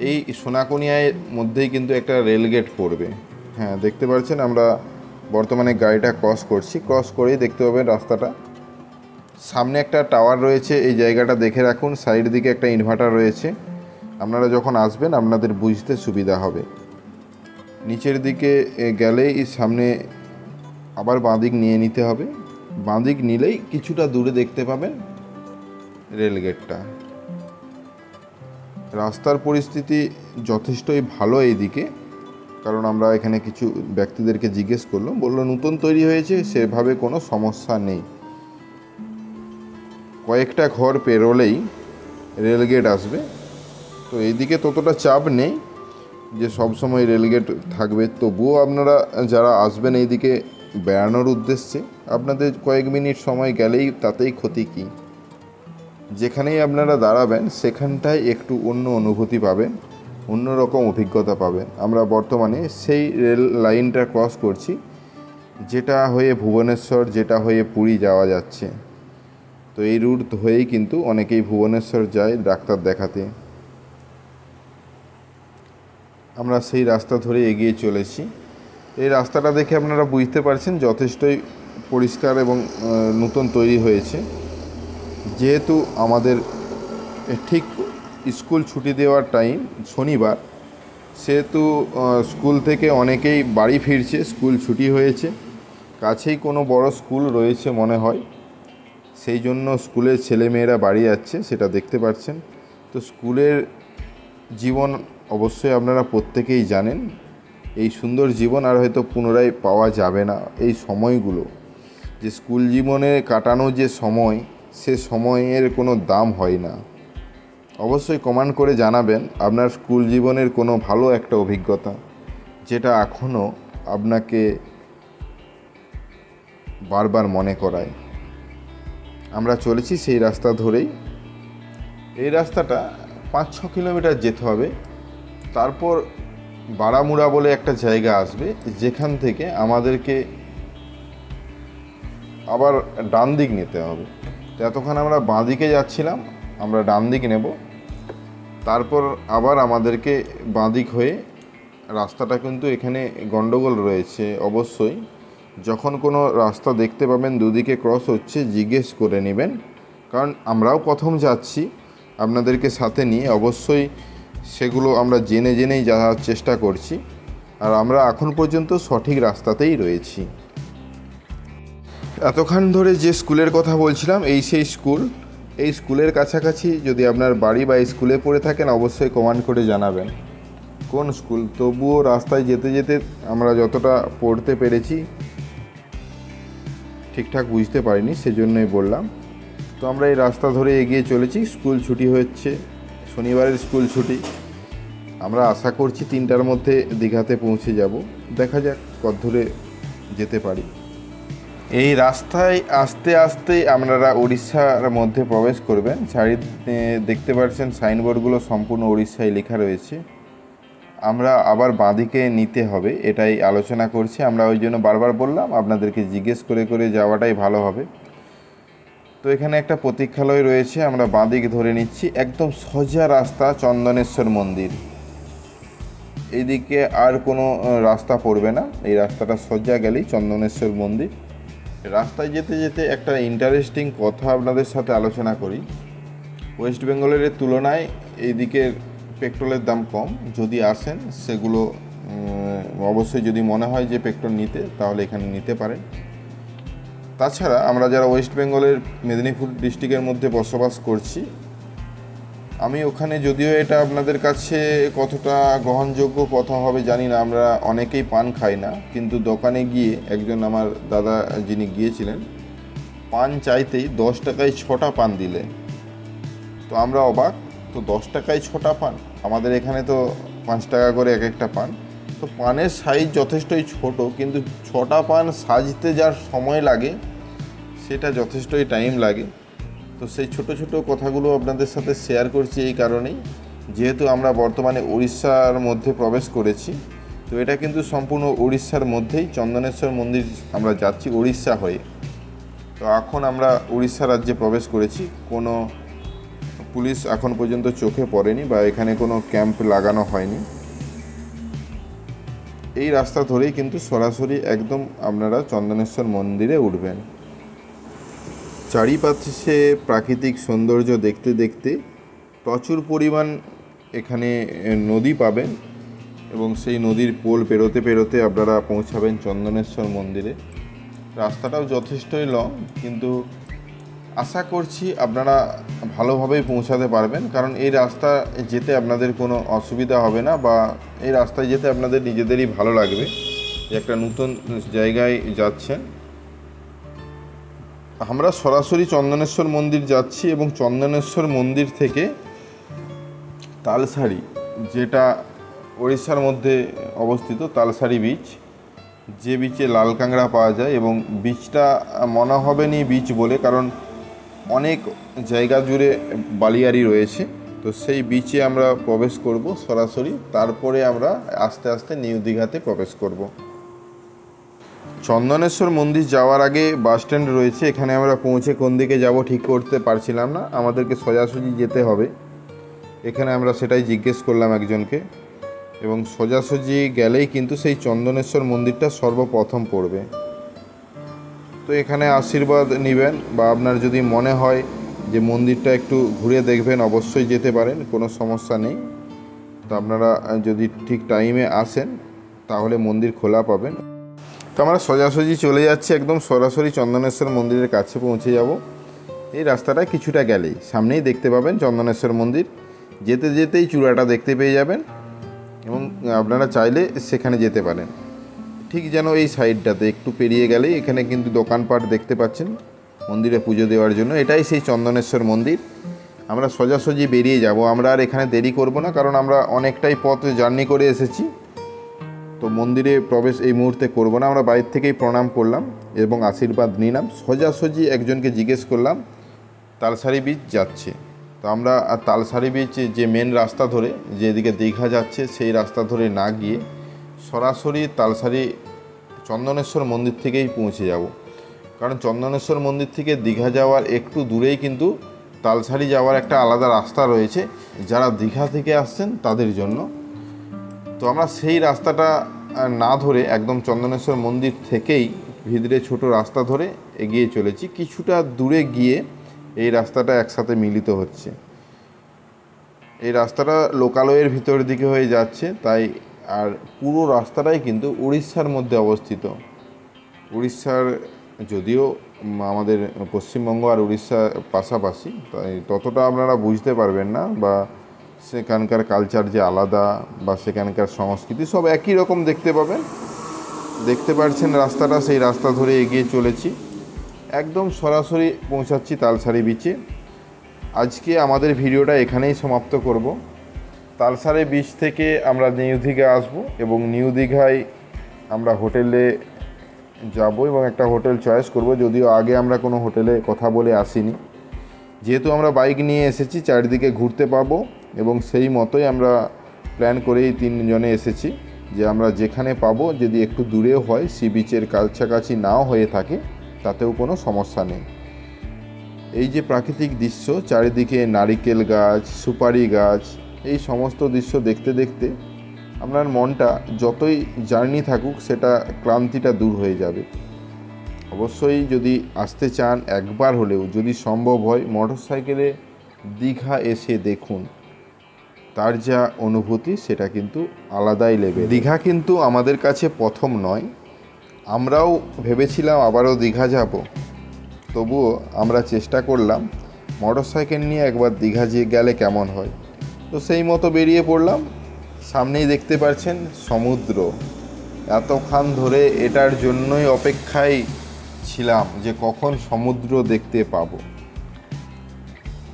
এই সোনাকনিয়ার মধ্যেই কিন্তু একটা রেলগেট পড়বে। হ্যাঁ, দেখতে পাচ্ছেন আমরা বর্তমানে গাড়িটা ক্রস করছি। ক্রস করেই দেখতে পাবেন রাস্তাটা। সামনে একটা টাওয়ার রয়েছে, এই জায়গাটা দেখে রাখুন। সাইড দিকে একটা ইনভার্টার রয়েছে, আপনারা যখন আসবেন আপনাদের বুঝতে সুবিধা হবে। নিচের দিকে গেলেই সামনে আবার বাঁদিক নিয়ে নিতে হবে। বাঁদিক নিলেই কিছুটা দূরে দেখতে পাবেন রেলগেটটা। রাস্তার পরিস্থিতি যথেষ্টই ভালো এইদিকে, কারণ আমরা এখানে কিছু ব্যক্তিদেরকে জিজ্ঞেস করলাম, বললো নতুন তৈরি হয়েছে, সেভাবে কোনো সমস্যা নেই। কয়েকটা ঘর পেরোলেই রেলগেট আসবে। তো এইদিকে ততটা চাপ নেই যে সবসময় রেলগেট থাকবে। তবুও আপনারা যারা আসবেন এইদিকে বেড়ানোর উদ্দেশ্যে, আপনাদের কয়েক মিনিট সময় গেলেই তাতেই ক্ষতি কী। যেখানেই আপনারা দাঁড়াবেন সেখানটায় একটু অন্য অনুভূতি পাবেন, অন্যরকম অভিজ্ঞতা পাবেন। আমরা বর্তমানে সেই রেল লাইনটা ক্রস করছি, যেটা হয়ে ভুবনেশ্বর, যেটা হয়ে পুরী যাওয়া যাচ্ছে। তো এই রুট হয়েই কিন্তু অনেকেই ভুবনেশ্বর যায় ডাক্তার দেখাতে। আমরা সেই রাস্তা ধরে এগিয়ে চলেছি। এই রাস্তাটা দেখে আপনারা বুঝতে পারছেন যথেষ্টই পরিষ্কার এবং নতুন তৈরি হয়েছে। যেহেতু আমাদের ঠিক স্কুল ছুটি দেওয়ার টাইম শনিবার, সেহেতু স্কুল থেকে অনেকেই বাড়ি ফিরছে, স্কুল ছুটি হয়েছে। কাছেই কোনো বড় স্কুল রয়েছে মনে হয়, সেই জন্য স্কুলের ছেলেমেয়েরা বাড়ি যাচ্ছে, সেটা দেখতে পাচ্ছেন। তো স্কুলের জীবন অবশ্যই আপনারা প্রত্যেকেই জানেন, এই সুন্দর জীবন আর হয়তো পুনরায় পাওয়া যাবে না। এই সময়গুলো যে স্কুল জীবনে কাটানো যে সময়, সে সময়ের কোনো দাম হয় না। অবশ্যই কমেন্ট করে জানাবেন আপনার স্কুল জীবনের কোনো ভালো একটা অভিজ্ঞতা, যেটা এখনও আপনাকে বারবার মনে করায়। আমরা চলেছি সেই রাস্তা ধরেই। এই রাস্তাটা 5-6 কিলোমিটার যেতে হবে, তারপর বারামুড়া বলে একটা জায়গা আসবে, যেখান থেকে আমাদেরকে আবার ডান দিক নিতে হবে। তো এতক্ষণ আমরা বাঁ দিকে যাচ্ছিলাম, আমরা ডান দিক নেব, তারপর আবার আমাদেরকে বাঁ দিক হয়ে রাস্তাটা কিন্তু এখানে গন্ডগোল রয়েছে। অবশ্যই যখন কোনো রাস্তা দেখতে পাবেন দুদিকে ক্রস হচ্ছে, জিজ্ঞেস করে নেবেন, কারণ আমরাও প্রথম যাচ্ছি আপনাদেরকে সাথে নিয়ে, অবশ্যই সেগুলো আমরা জেনে জেনেই যাওয়ার চেষ্টা করছি। আর আমরা এখন পর্যন্ত সঠিক রাস্তাতেই রয়েছি। এতক্ষণ ধরে যে স্কুলের কথা বলছিলাম, এই সেই স্কুল। এই স্কুলের কাছাকাছি যদি আপনার বাড়ি বা স্কুলে পড়ে থাকেন, অবশ্যই কমেন্ট করে জানাবেন কোন স্কুল। তবুও রাস্তায় যেতে যেতে আমরা যতটা পড়তে পেরেছি ঠিকঠাক বুঝতে পারিনি, সেজন্যই বললাম। তো আমরা এই রাস্তা ধরে এগিয়ে চলেছি। স্কুল ছুটি হচ্ছে, শনিবারের স্কুল ছুটি। আমরা আশা করছি 3টার মধ্যে দীঘাতে পৌঁছে যাব। দেখা যাক কত দূরে যেতে পারি। এই রাস্তায় আস্তে আস্তে আপনারা উড়িষ্যার মধ্যে প্রবেশ করবেন। চারিদিকে দেখতে পাচ্ছেন সাইনবোর্ডগুলো সম্পূর্ণ উড়িষ্যায় লেখা রয়েছে। আমরা আবার বাঁদিকে নিতে হবে, এটাই আলোচনা করছি। আমরা ওই জন্য বারবার বললাম আপনাদেরকে জিজ্ঞেস করে করে যাওয়াটাই ভালো হবে। তো এখানে একটা প্রতীক্ষালয় রয়েছে, আমরা বাঁদিক ধরে নিচ্ছি। একদম সোজা রাস্তা চন্দনেশ্বর মন্দির, এইদিকে আর কোনো রাস্তা পড়বে না। এই রাস্তাটা সোজা গেলেই চন্দনেশ্বর মন্দির। রাস্তায় যেতে যেতে একটা ইন্টারেস্টিং কথা আপনাদের সাথে আলোচনা করি। ওয়েস্ট বেঙ্গলের তুলনায় এইদিকের পেট্রোলের দাম কম। যদি আসেন সেগুলো অবশ্যই যদি মনে হয় যে পেট্রোল নিতে, তাহলে এখানে নিতে পারেন। তাছাড়া আমরা যারা ওয়েস্ট বেঙ্গলের মেদিনীপুর ডিস্ট্রিক্টের মধ্যে বসবাস করছি, আমি ওখানে, যদিও এটা আপনাদের কাছে কতটা গ্রহণযোগ্য কথা হবে জানি না, আমরা অনেকেই পান খাই না, কিন্তু দোকানে গিয়ে একজন আমার দাদা যিনি গিয়েছিলেন, পান চাইতেই 10 টাকায় 6টা পান দিলে। তো আমরা অবাক, তো 10 টাকায় 6টা পান, আমাদের এখানে তো 5 টাকা করে এক একটা পান। তো পানের সাইজ যথেষ্টই ছোট, কিন্তু 6টা পান সাজতে যার সময় লাগে সেটা যথেষ্টই টাইম লাগে। তো সেই ছোট ছোট কথাগুলো আপনাদের সাথে শেয়ার করছি এই কারণেই, যেহেতু আমরা বর্তমানে উড়িষ্যার মধ্যে প্রবেশ করেছি। তো এটা কিন্তু সম্পূর্ণ উড়িষ্যার মধ্যেই, চন্দনেশ্বর মন্দির আমরা যাচ্ছি উড়িষ্যা হয়ে। তো এখন আমরা উড়িষ্যা রাজ্যে প্রবেশ করেছি। কোনো পুলিশ এখন পর্যন্ত চোখে পড়েনি বা এখানে কোনো ক্যাম্প লাগানো হয়নি। এই রাস্তা ধরেই কিন্তু সরাসরি একদম আপনারা চন্দনেশ্বর মন্দিরে উঠবেন। চারিপাশে প্রাকৃতিক সৌন্দর্য দেখতে দেখতে প্রচুর পরিমাণ এখানে নদী পাবেন, এবং সেই নদীর পোল পেরোতে পেরোতে আপনারা পৌঁছাবেন চন্দনেশ্বর মন্দিরে। রাস্তাটাও যথেষ্টই লং, কিন্তু আশা করছি আপনারা ভালোভাবেই পৌঁছাতে পারবেন, কারণ এই রাস্তা যেতে আপনাদের কোনো অসুবিধা হবে না, বা এই রাস্তায় যেতে আপনাদের নিজেদেরই ভালো লাগবে যে একটা নতুন জায়গায় যাচ্ছেন। আমরা সরাসরি চন্দনেশ্বর মন্দির যাচ্ছি, এবং চন্দনেশ্বর মন্দির থেকে তালসারি, যেটা ওড়িশার মধ্যে অবস্থিত, তালসারি বিচ, যে বিচে লাল কাঁকড়া পাওয়া যায়, এবং বিচটা মনে হবে নি বিচ বলে, কারণ অনেক জায়গা জুড়ে বালিয়াড়ি রয়েছে। তো সেই বিচে আমরা প্রবেশ করব সরাসরি, তারপরে আমরা আস্তে আস্তে নিউ দীঘাতে প্রবেশ করব। চন্দনেশ্বর মন্দির যাওয়ার আগে বাস স্ট্যান্ড রয়েছে, এখানে আমরা পৌঁছে কোন দিকে যাব ঠিক করতে পারছিলাম না, আমাদেরকে সোজাসুজি যেতে হবে। এখানে আমরা সেটাই জিজ্ঞেস করলাম একজনকে, এবং সোজাসুজি গেলেই কিন্তু সেই চন্দনেশ্বর মন্দিরটা সর্বপ্রথম পড়বে। তো এখানে আশীর্বাদ নেবেন, বা আপনার যদি মনে হয় যে মন্দিরটা একটু ঘুরে দেখবেন, অবশ্যই যেতে পারেন, কোনো সমস্যা নেই। তো আপনারা যদি ঠিক টাইমে আসেন তাহলে মন্দির খোলা পাবেন। তো আমরা সোজাসুজি চলে যাচ্ছি, একদম সরাসরি চন্দনেশ্বর মন্দিরের কাছে পৌঁছে যাব। এই রাস্তাটা কিছুটা গেলেই সামনেই দেখতে পাবেন চন্দনেশ্বর মন্দির। যেতে যেতেই চূড়াটা দেখতে পেয়ে যাবেন, এবং আপনারা চাইলে সেখানে যেতে পারেন। ঠিক যেন এই সাইডটাতে একটু পেরিয়ে গেলেই এখানে কিন্তু দোকানপাট দেখতে পাচ্ছেন মন্দিরে পুজো দেওয়ার জন্য। এটাই সেই চন্দনেশ্বর মন্দির। আমরা সোজাসুজি বেরিয়ে যাব, আমরা আর এখানে দেরি করব না, কারণ আমরা অনেকটাই পথ জার্নি করে এসেছি। তো মন্দিরে প্রবেশ এই মুহূর্তে করব না, আমরা বাইরে থেকেই প্রণাম করলাম এবং আশীর্বাদ নিলাম। সোজাসুজি একজনকে জিজ্ঞেস করলাম তালসারি বিচ যাচ্ছে। তো আমরা তালসারি বিচ যে মেন রাস্তা ধরে যেদিকে দীঘা যাচ্ছে সেই রাস্তা ধরে না গিয়ে সরাসরি তালসারি চন্দনেশ্বর মন্দির থেকেই পৌঁছে যাব। কারণ চন্দনেশ্বর মন্দির থেকে দীঘা যাওয়ার একটু দূরেই কিন্তু তালসারি যাওয়ার একটা আলাদা রাস্তা রয়েছে, যারা দীঘা থেকে আসছেন তাদের জন্য। তো আমরা সেই রাস্তাটা না ধরে একদম চন্দনেশ্বর মন্দির থেকেই ভিতরে ছোট রাস্তা ধরে এগিয়ে চলেছি। কিছুটা দূরে গিয়ে এই রাস্তাটা একসাথে মিলিত হচ্ছে। এই রাস্তাটা লোকালয়ের ভিতর দিকে হয়ে যাচ্ছে, তাই আর পুরো রাস্তাটাই কিন্তু উড়িষ্যার মধ্যে অবস্থিত। উড়িষ্যার, যদিও আমাদের পশ্চিমবঙ্গ আর উড়িষ্যা পাশাপাশি, তাই ততটা আপনারা বুঝতে পারবেন না, বা সেখানকার কালচার যে আলাদা বা সেখানকার সংস্কৃতি সব একই রকম দেখতে পাবেন। দেখতে পাচ্ছেন রাস্তাটা, সেই রাস্তা ধরে এগিয়ে চলেছি, একদম সরাসরি পৌঁছাচ্ছি তালসারি বিচে। আজকে আমাদের ভিডিওটা এখানেই সমাপ্ত করব। তালসারি বিচ থেকে আমরা নিউ দীঘা আসবো এবং নিউ দীঘায় আমরা হোটেলে যাব এবং একটা হোটেল চয়েস করব। যদিও আগে আমরা কোনো হোটেলে কথা বলে আসিনি, যেহেতু আমরা বাইক নিয়ে এসেছি, চারিদিকে ঘুরতে পাবো এবং সেই মতোই আমরা প্ল্যান করেই 3 জনে এসেছি যে আমরা যেখানে পাবো, যদি একটু দূরেও হয়, সি বিচের কাছাকাছি নাও হয়ে থাকে, তাতেও কোনো সমস্যা নেই। এই যে প্রাকৃতিক দৃশ্য, চারিদিকে নারিকেল গাছ, সুপারি গাছ, এই সমস্ত দৃশ্য দেখতে দেখতে আপনার মনটা যতই জার্নি থাকুক, সেটা ক্লান্তিটা দূর হয়ে যাবে। অবশ্যই যদি আসতে চান, একবার হলেও যদি সম্ভব হয়, মোটরসাইকেলে দীঘা এসে দেখুন, তার যা অনুভূতি সেটা কিন্তু আলাদাই লেভেল। দীঘা কিন্তু আমাদের কাছে প্রথম নয়, আমরাও ভেবেছিলাম আবারও দীঘা যাব, তবুও আমরা চেষ্টা করলাম মোটরসাইকেল নিয়ে একবার দীঘা গেলে কেমন হয়। তো সেই মতো বেরিয়ে পড়লাম। সামনেই দেখতে পাচ্ছেন সমুদ্র। এতক্ষণ ধরে এটার জন্যই অপেক্ষায় ছিলাম যে কখন সমুদ্র দেখতে পাবো।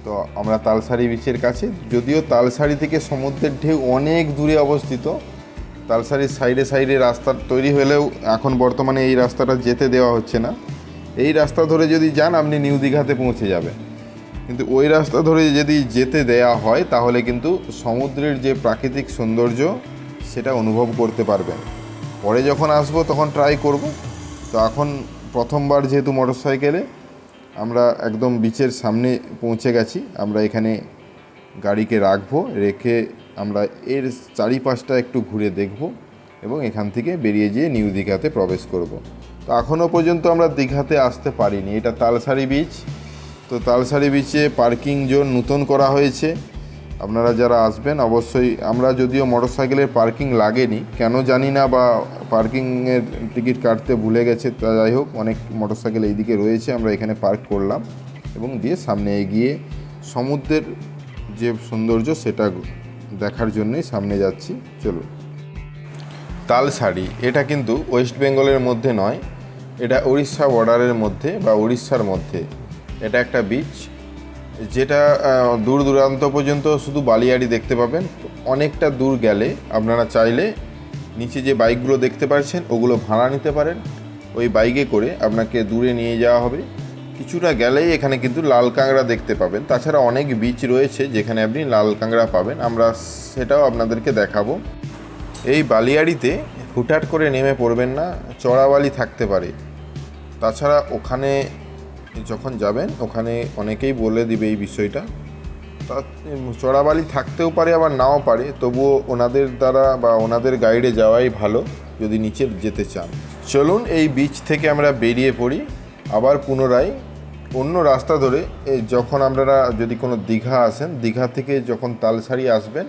তো আমরা তালসারি বিচের কাছে, যদিও তালসারি থেকে সমুদ্রের ঢেউ অনেক দূরে অবস্থিত। তালসারির সাইডে সাইডে রাস্তা তৈরি হলেও এখন বর্তমানে এই রাস্তাটা যেতে দেওয়া হচ্ছে না। এই রাস্তা ধরে যদি যান, আপনি নিউ দীঘাতে পৌঁছে যাবেন, কিন্তু ওই রাস্তা ধরে যদি যেতে দেয়া হয়, তাহলে কিন্তু সমুদ্রের যে প্রাকৃতিক সৌন্দর্য সেটা অনুভব করতে পারবেন। পরে যখন আসবো তখন ট্রাই করব। তো এখন প্রথমবার যেহেতু মোটরসাইকেলে, আমরা একদম বিচের সামনে পৌঁছে গেছি। আমরা এখানে গাড়িকে রাখবো, রেখে আমরা এর চারিপাশটা একটু ঘুরে দেখব এবং এখান থেকে বেরিয়ে যেয়ে নিউ দীঘাতে প্রবেশ করব। তো এখনও পর্যন্ত আমরা দীঘাতে আসতে পারিনি। এটা তালসারি বিচ। তো তালসারি বিচে পার্কিং জোন নতুন করা হয়েছে। আপনারা যারা আসবেন অবশ্যই, আমরা যদিও মোটরসাইকেলের পার্কিং লাগেনি, কেন জানি না, বা পার্কিংয়ের টিকিট কাটতে ভুলে গেছে, তা যাই হোক, অনেক মোটরসাইকেল এইদিকে রয়েছে। আমরা এখানে পার্ক করলাম এবং দিয়ে সামনে এগিয়ে সমুদ্রের যে সৌন্দর্য সেটা দেখার জন্যই সামনে যাচ্ছি। চলুন। তালসারি এটা কিন্তু ওয়েস্ট বেঙ্গলের মধ্যে নয়, এটা উড়িষ্যা বর্ডারের মধ্যে বা উড়িষ্যার মধ্যে। এটা একটা বিচ, যেটা দূর দূরান্ত পর্যন্ত শুধু বালিয়াড়ি দেখতে পাবেন। অনেকটা দূর গেলে আপনারা চাইলে নিচে যে বাইকগুলো দেখতে পাচ্ছেন, ওগুলো ভাড়া নিতে পারেন। ওই বাইকে করে আপনাকে দূরে নিয়ে যাওয়া হবে। কিছুটা গেলেই এখানে কিন্তু লাল কাঁকড়া দেখতে পাবেন। তাছাড়া অনেক বিচ রয়েছে যেখানে আপনি লাল কাঁকড়া পাবেন, আমরা সেটাও আপনাদেরকে দেখাবো। এই বালিয়াড়িতে হুটহাট করে নেমে পড়বেন না, চড়া বালি থাকতে পারে। তাছাড়া ওখানে যখন যাবেন, ওখানে অনেকেই বলে দিবে এই বিষয়টা। তা চড়া বালি থাকতেও পারে, আবার নাও পারে, তবুও ওনাদের দ্বারা বা ওনাদের গাইডে যাওয়াই ভালো যদি নিচে যেতে চান। চলুন, এই বিচ থেকে আমরা বেরিয়ে পড়ি, আবার পুনরায় অন্য রাস্তা ধরে। যখন আপনারা যদি কোনো দীঘা আসেন, দীঘা থেকে যখন তালসারি আসবেন,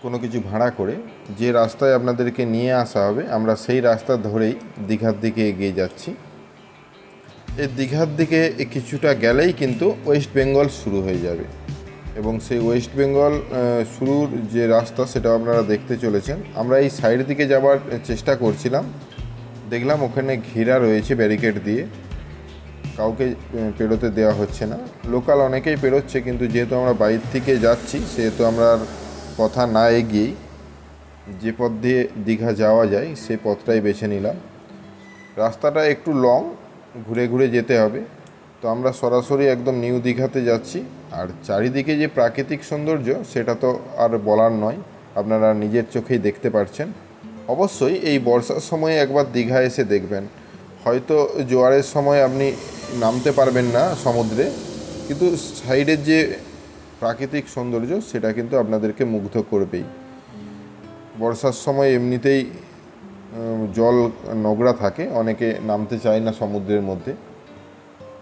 কোনো কিছু ভাড়া করে যে রাস্তায় আপনাদেরকে নিয়ে আসা হবে, আমরা সেই রাস্তা ধরেই দীঘার দিকে এগিয়ে যাচ্ছি। এই দীঘার দিকে কিছুটা গেলেই কিন্তু ওয়েস্ট বেঙ্গল শুরু হয়ে যাবে এবং সেই ওয়েস্ট বেঙ্গল শুরুর যে রাস্তা সেটাও আপনারা দেখতে চলেছেন। আমরা এই সাইড দিকে যাওয়ার চেষ্টা করছিলাম, দেখলাম ওখানে ঘেরা রয়েছে ব্যারিকেড দিয়ে, কাউকে পেরোতে দেওয়া হচ্ছে না। লোকাল অনেকেই পেরোচ্ছে, কিন্তু যেহেতু আমরা বাইরে থেকে যাচ্ছি, সেহেতু আমরা কথা না এগিয়েই যে পথ দিয়ে দীঘা যাওয়া যায় সেই পথটাই বেছে নিলাম। রাস্তাটা একটু লং, ঘুরে ঘুরে যেতে হবে। তো আমরা সরাসরি একদম নিউ দীঘাতে যাচ্ছি। আর চারিদিকে যে প্রাকৃতিক সৌন্দর্য সেটা তো আর বলার নয়, আপনারা নিজের চোখেই দেখতে পাচ্ছেন। অবশ্যই এই বর্ষার সময়ে একবার দীঘা এসে দেখবেন, হয়তো জোয়ারের সময় আপনি নামতে পারবেন না সমুদ্রে, কিন্তু সাইডের যে প্রাকৃতিক সৌন্দর্য সেটা কিন্তু আপনাদেরকে মুগ্ধ করবেই। বর্ষার সময় এমনিতেই জল নোংরা থাকে, অনেকে নামতে চায় না সমুদ্রের মধ্যে,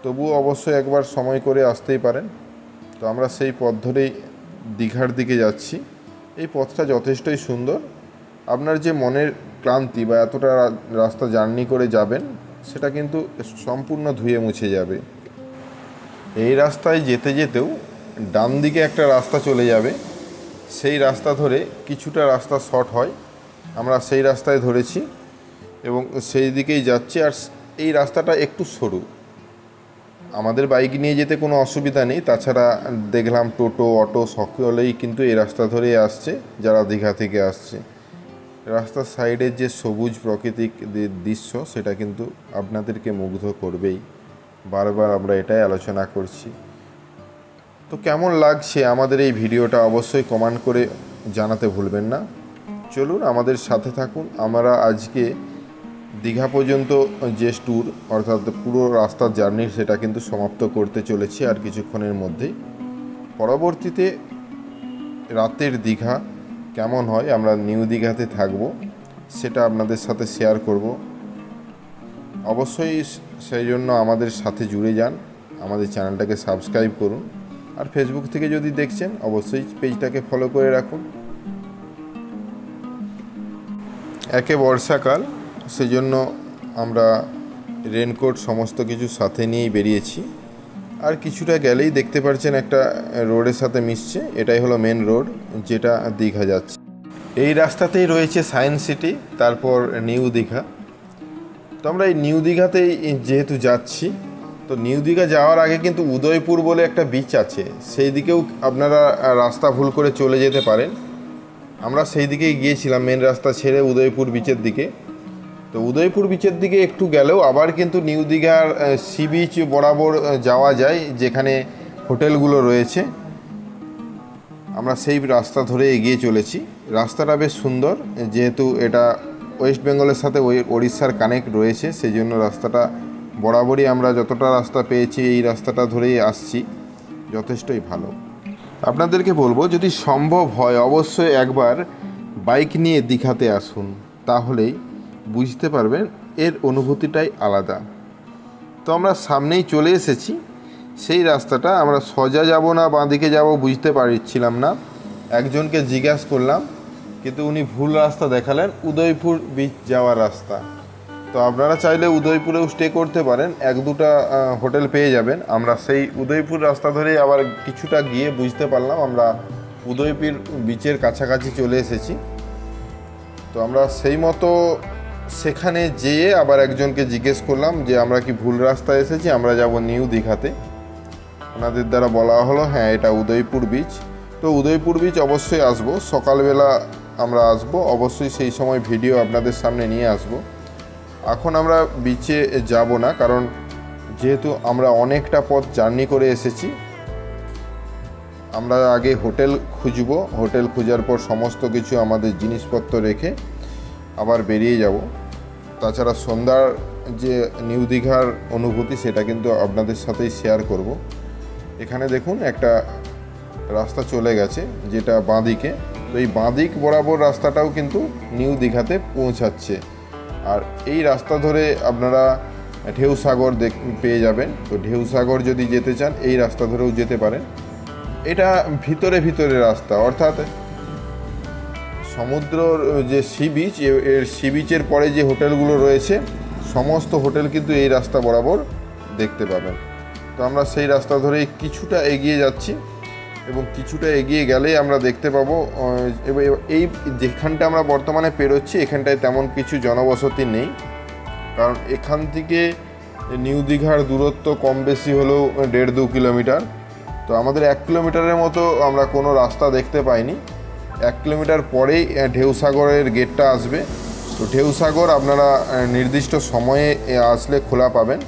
তবুও অবশ্যই একবার সময় করে আসতেই পারেন। তো আমরা সেই পথ ধরেই দীঘার দিকে যাচ্ছি। এই পথটা যথেষ্টই সুন্দর। আপনার যে মনের ক্লান্তি বা এতটা রাস্তা জার্নি করে যাবেন সেটা কিন্তু সম্পূর্ণ ধুয়ে মুছে যাবে। এই রাস্তায় যেতে যেতেও ডান দিকে একটা রাস্তা চলে যাবে, সেই রাস্তা ধরে কিছুটা রাস্তা শর্ট হয়, আমরা সেই রাস্তায় ধরেছি এবং সেই দিকেই যাচ্ছি। আর এই রাস্তাটা একটু সরু, আমাদের বাইক নিয়ে যেতে কোনো অসুবিধা নেই। তাছাড়া দেখলাম টোটো, অটো সকলেই কিন্তু এই রাস্তা ধরেই আসছে যারা দীঘা থেকে আসছে। রাস্তার সাইডের যে সবুজ প্রাকৃতিক দৃশ্য সেটা কিন্তু আপনাদেরকে মুগ্ধ করবেই। বারবার আমরা এটাই আলোচনা করছি। তো কেমন লাগছে আমাদের এই ভিডিওটা অবশ্যই কমেন্ট করে জানাতে ভুলবেন না। চলুন আমাদের সাথে থাকুন। আমরা আজকে দীঘা পর্যন্ত যে ট্যুর অর্থাৎ পুরো রাস্তার জার্নি সেটা কিন্তু সমাপ্ত করতে চলেছি আর কিছুক্ষণের মধ্যেই। পরবর্তীতে রাতের দীঘা কেমন হয়, আমরা নিউ দীঘাতে থাকব, সেটা আপনাদের সাথে শেয়ার করব। অবশ্যই সেই জন্য আমাদের সাথে জুড়ে যান, আমাদের চ্যানেলটাকে সাবস্ক্রাইব করুন। আর ফেসবুক থেকে যদি দেখছেন অবশ্যই পেজটাকে ফলো করে রাখুন। একে বর্ষাকাল, সেজন্য আমরা রেনকোট সমস্ত কিছু সাথে নিয়েই বেরিয়েছি। আর কিছুটা গেলেই দেখতে পাচ্ছেন একটা রোডের সাথে মিশছে, এটাই হলো মেন রোড যেটা দীঘা যাচ্ছে। এই রাস্তাতেই রয়েছে সায়েন্স সিটি, তারপর নিউ দীঘা। তো আমরা এই নিউ দীঘাতেই যেহেতু যাচ্ছি, তো নিউ দীঘা যাওয়ার আগে কিন্তু উদয়পুর বলে একটা বিচ আছে, সেই দিকেও আপনারা রাস্তা ভুল করে চলে যেতে পারেন। আমরা সেই দিকেই গিয়েছিলাম, মেন রাস্তা ছেড়ে উদয়পুর বিচের দিকে। তো উদয়পুর বিচের দিকে একটু গেলেও আবার কিন্তু নিউ দীঘার সি বিচ বরাবর যাওয়া যায়, যেখানে হোটেলগুলো রয়েছে। আমরা সেই রাস্তা ধরে এগিয়ে চলেছি। রাস্তাটা বেশ সুন্দর, যেহেতু এটা ওয়েস্ট বেঙ্গলের সাথে ওড়িশার কানেক্ট রয়েছে, সেই জন্য রাস্তাটা বরাবরই আমরা যতটা রাস্তা পেয়েছি এই রাস্তাটা ধরেই আসছি, যথেষ্টই ভালো। আপনাদেরকে বলবো যদি সম্ভব হয় অবশ্যই একবার বাইক নিয়ে দীঘাতে আসুন, তাহলেই বুঝতে পারবেন এর অনুভূতিটাই আলাদা। তো আমরা সামনেই চলে এসেছি, সেই রাস্তাটা আমরা সোজা যাব না বাঁ দিকে যাব বুঝতে পারছিলাম না। একজনকে জিজ্ঞাসা করলাম, কিন্তু উনি ভুল রাস্তা দেখালেন, উদয়পুর বিচ যাওয়ার রাস্তা। তো আপনারা চাইলে উদয়পুরেও স্টে করতে পারেন, এক দুটা হোটেল পেয়ে যাবেন। আমরা সেই উদয়পুর রাস্তা ধরেই আবার কিছুটা গিয়ে বুঝতে পারলাম আমরা উদয়পুর বিচের কাছাকাছি চলে এসেছি। তো আমরা সেই মতো সেখানে যেয়ে আবার একজনকে জিজ্ঞেস করলাম যে আমরা কি ভুল রাস্তায় এসেছি, আমরা যাব নিউ দীঘাতে। ওনাদের দ্বারা বলা হলো হ্যাঁ এটা উদয়পুর বিচ। তো উদয়পুর বিচ অবশ্যই আসবো, সকালবেলা আমরা আসবো, অবশ্যই সেই সময় ভিডিও আপনাদের সামনে নিয়ে আসবো। এখন আমরা বিচে যাব না, কারণ যেহেতু আমরা অনেকটা পথ জার্নি করে এসেছি। আমরা আগে হোটেল খুঁজব, হোটেল খোঁজার পর সমস্ত কিছু আমাদের জিনিসপত্র রেখে আবার বেরিয়ে যাব। তাছাড়া সন্ধ্যার যে নিউ দীঘার অনুভূতি সেটা কিন্তু আপনাদের সাথেই শেয়ার করব। এখানে দেখুন একটা রাস্তা চলে গেছে যেটা বাঁদিকে, তো এই বাঁদিক বরাবর রাস্তাটাও কিন্তু নিউ দীঘাতে পৌঁছাচ্ছে। আর এই রাস্তা ধরে আপনারা ঢেউসাগর পেয়ে যাবেন। তো ঢেউসাগর যদি যেতে চান এই রাস্তা ধরেও যেতে পারেন। এটা ভিতরে ভিতরে রাস্তা, অর্থাৎ সমুদ্রর যে সি বিচ, এর সি বিচের পরে যে হোটেলগুলো রয়েছে সমস্ত হোটেল কিন্তু এই রাস্তা বরাবর দেখতে পাবেন। তো আমরা সেই রাস্তা ধরেই কিছুটা এগিয়ে যাচ্ছি এবং কিছুটা এগিয়ে গেলেই আমরা দেখতে পাবো এই যেখানটা আমরা বর্তমানে পেরোচ্ছি এখানটায় তেমন কিছু জনবসতি নেই, কারণ এখান থেকে নিউ দীঘার দূরত্ব কম বেশি হলেও 1.5-2 কিলোমিটার। তো আমাদের 1 কিলোমিটারের মতো আমরা কোনো রাস্তা দেখতে পাইনি। 1 কিলোমিটার পরেই ঢেউসাগরের গেটটা আসবে। তো ঢেউসাগর আপনারা নির্দিষ্ট সময়ে আসলে খোলা পাবেন।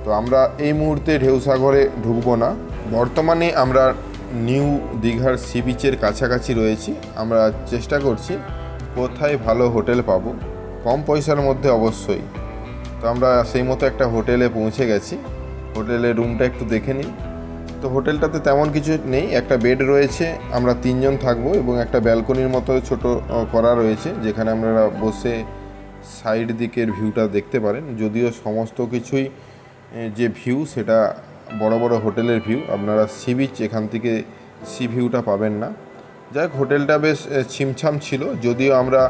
তো আমরা এই মুহূর্তে ঢেউসাগরে ঢুকবো না। বর্তমানে আমরা নিউ দীঘার সি বিচের কাছাকাছি রয়েছি। আমরা চেষ্টা করছি কোথায় ভালো হোটেল পাবো, কম পয়সার মধ্যে অবশ্যই। তো আমরা সেই মতো একটা হোটেলে পৌঁছে গেছি। হোটেলের রুমটা একটু দেখে নিই। তো হোটেলটাতে তেমন কিছু নেই, একটা বেড রয়েছে, আমরা 3 জন থাকবো এবং একটা ব্যালকনির মতো ছোট করা রয়েছে যেখানে আপনারা বসে সাইড দিকের ভিউটা দেখতে পারেন। যদিও সমস্ত কিছুই যে ভিউ সেটা বড় বড় হোটেলের ভিউ, আপনারা সি বিচ এখান থেকে সি ভিউটা পাবেন না। যাই হোক, হোটেলটা বেশ ছিমছাম ছিল, যদিও আমরা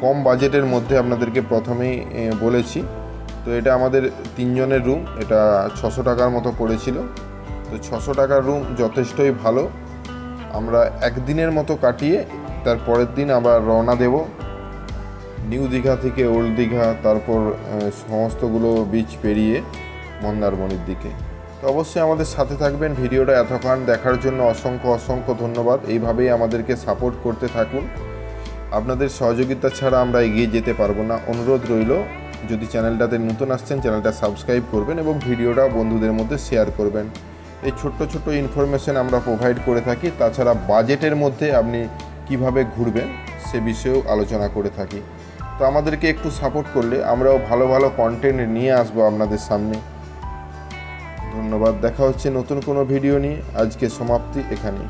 কম বাজেটের মধ্যে আপনাদেরকে প্রথমেই বলেছি। তো এটা আমাদের 3 জনের রুম, এটা 600 টাকার মতো পড়েছিল। তো 600 টাকার রুম যথেষ্টই ভালো। আমরা একদিনের মতো কাটিয়ে তার পরের দিন আবার রওনা দেব নিউ দীঘা থেকে ওল্ড দীঘা, তারপর সমস্তগুলো বিচ পেরিয়ে মন্দারমণির দিকে। তো অবশ্যই আমাদের সাথে থাকবেন। ভিডিওটা এতক্ষণ দেখার জন্য অসংখ্য ধন্যবাদ। এইভাবেই আমাদেরকে সাপোর্ট করতে থাকুন। আপনাদের সহযোগিতা ছাড়া আমরা এগিয়ে যেতে পারবো না। অনুরোধ রইল, যদি চ্যানেলটাতে নতুন আসছেন চ্যানেলটা সাবস্ক্রাইব করবেন এবং ভিডিওটা বন্ধুদের মধ্যে শেয়ার করবেন। এই ছোট্ট ইনফরমেশন আমরা প্রোভাইড করে থাকি। তাছাড়া বাজেটের মধ্যে আপনি কিভাবে ঘুরবেন সে বিষয়েও আলোচনা করে থাকি। তো আমাদেরকে একটু সাপোর্ট করলে আমরাও ভালো কন্টেন্ট নিয়ে আসবো আপনাদের সামনে। ধন্যবাদ। দেখা হচ্ছে নতুন কোনো ভিডিও নিয়ে। আজকে সমাপ্তি এখানেই।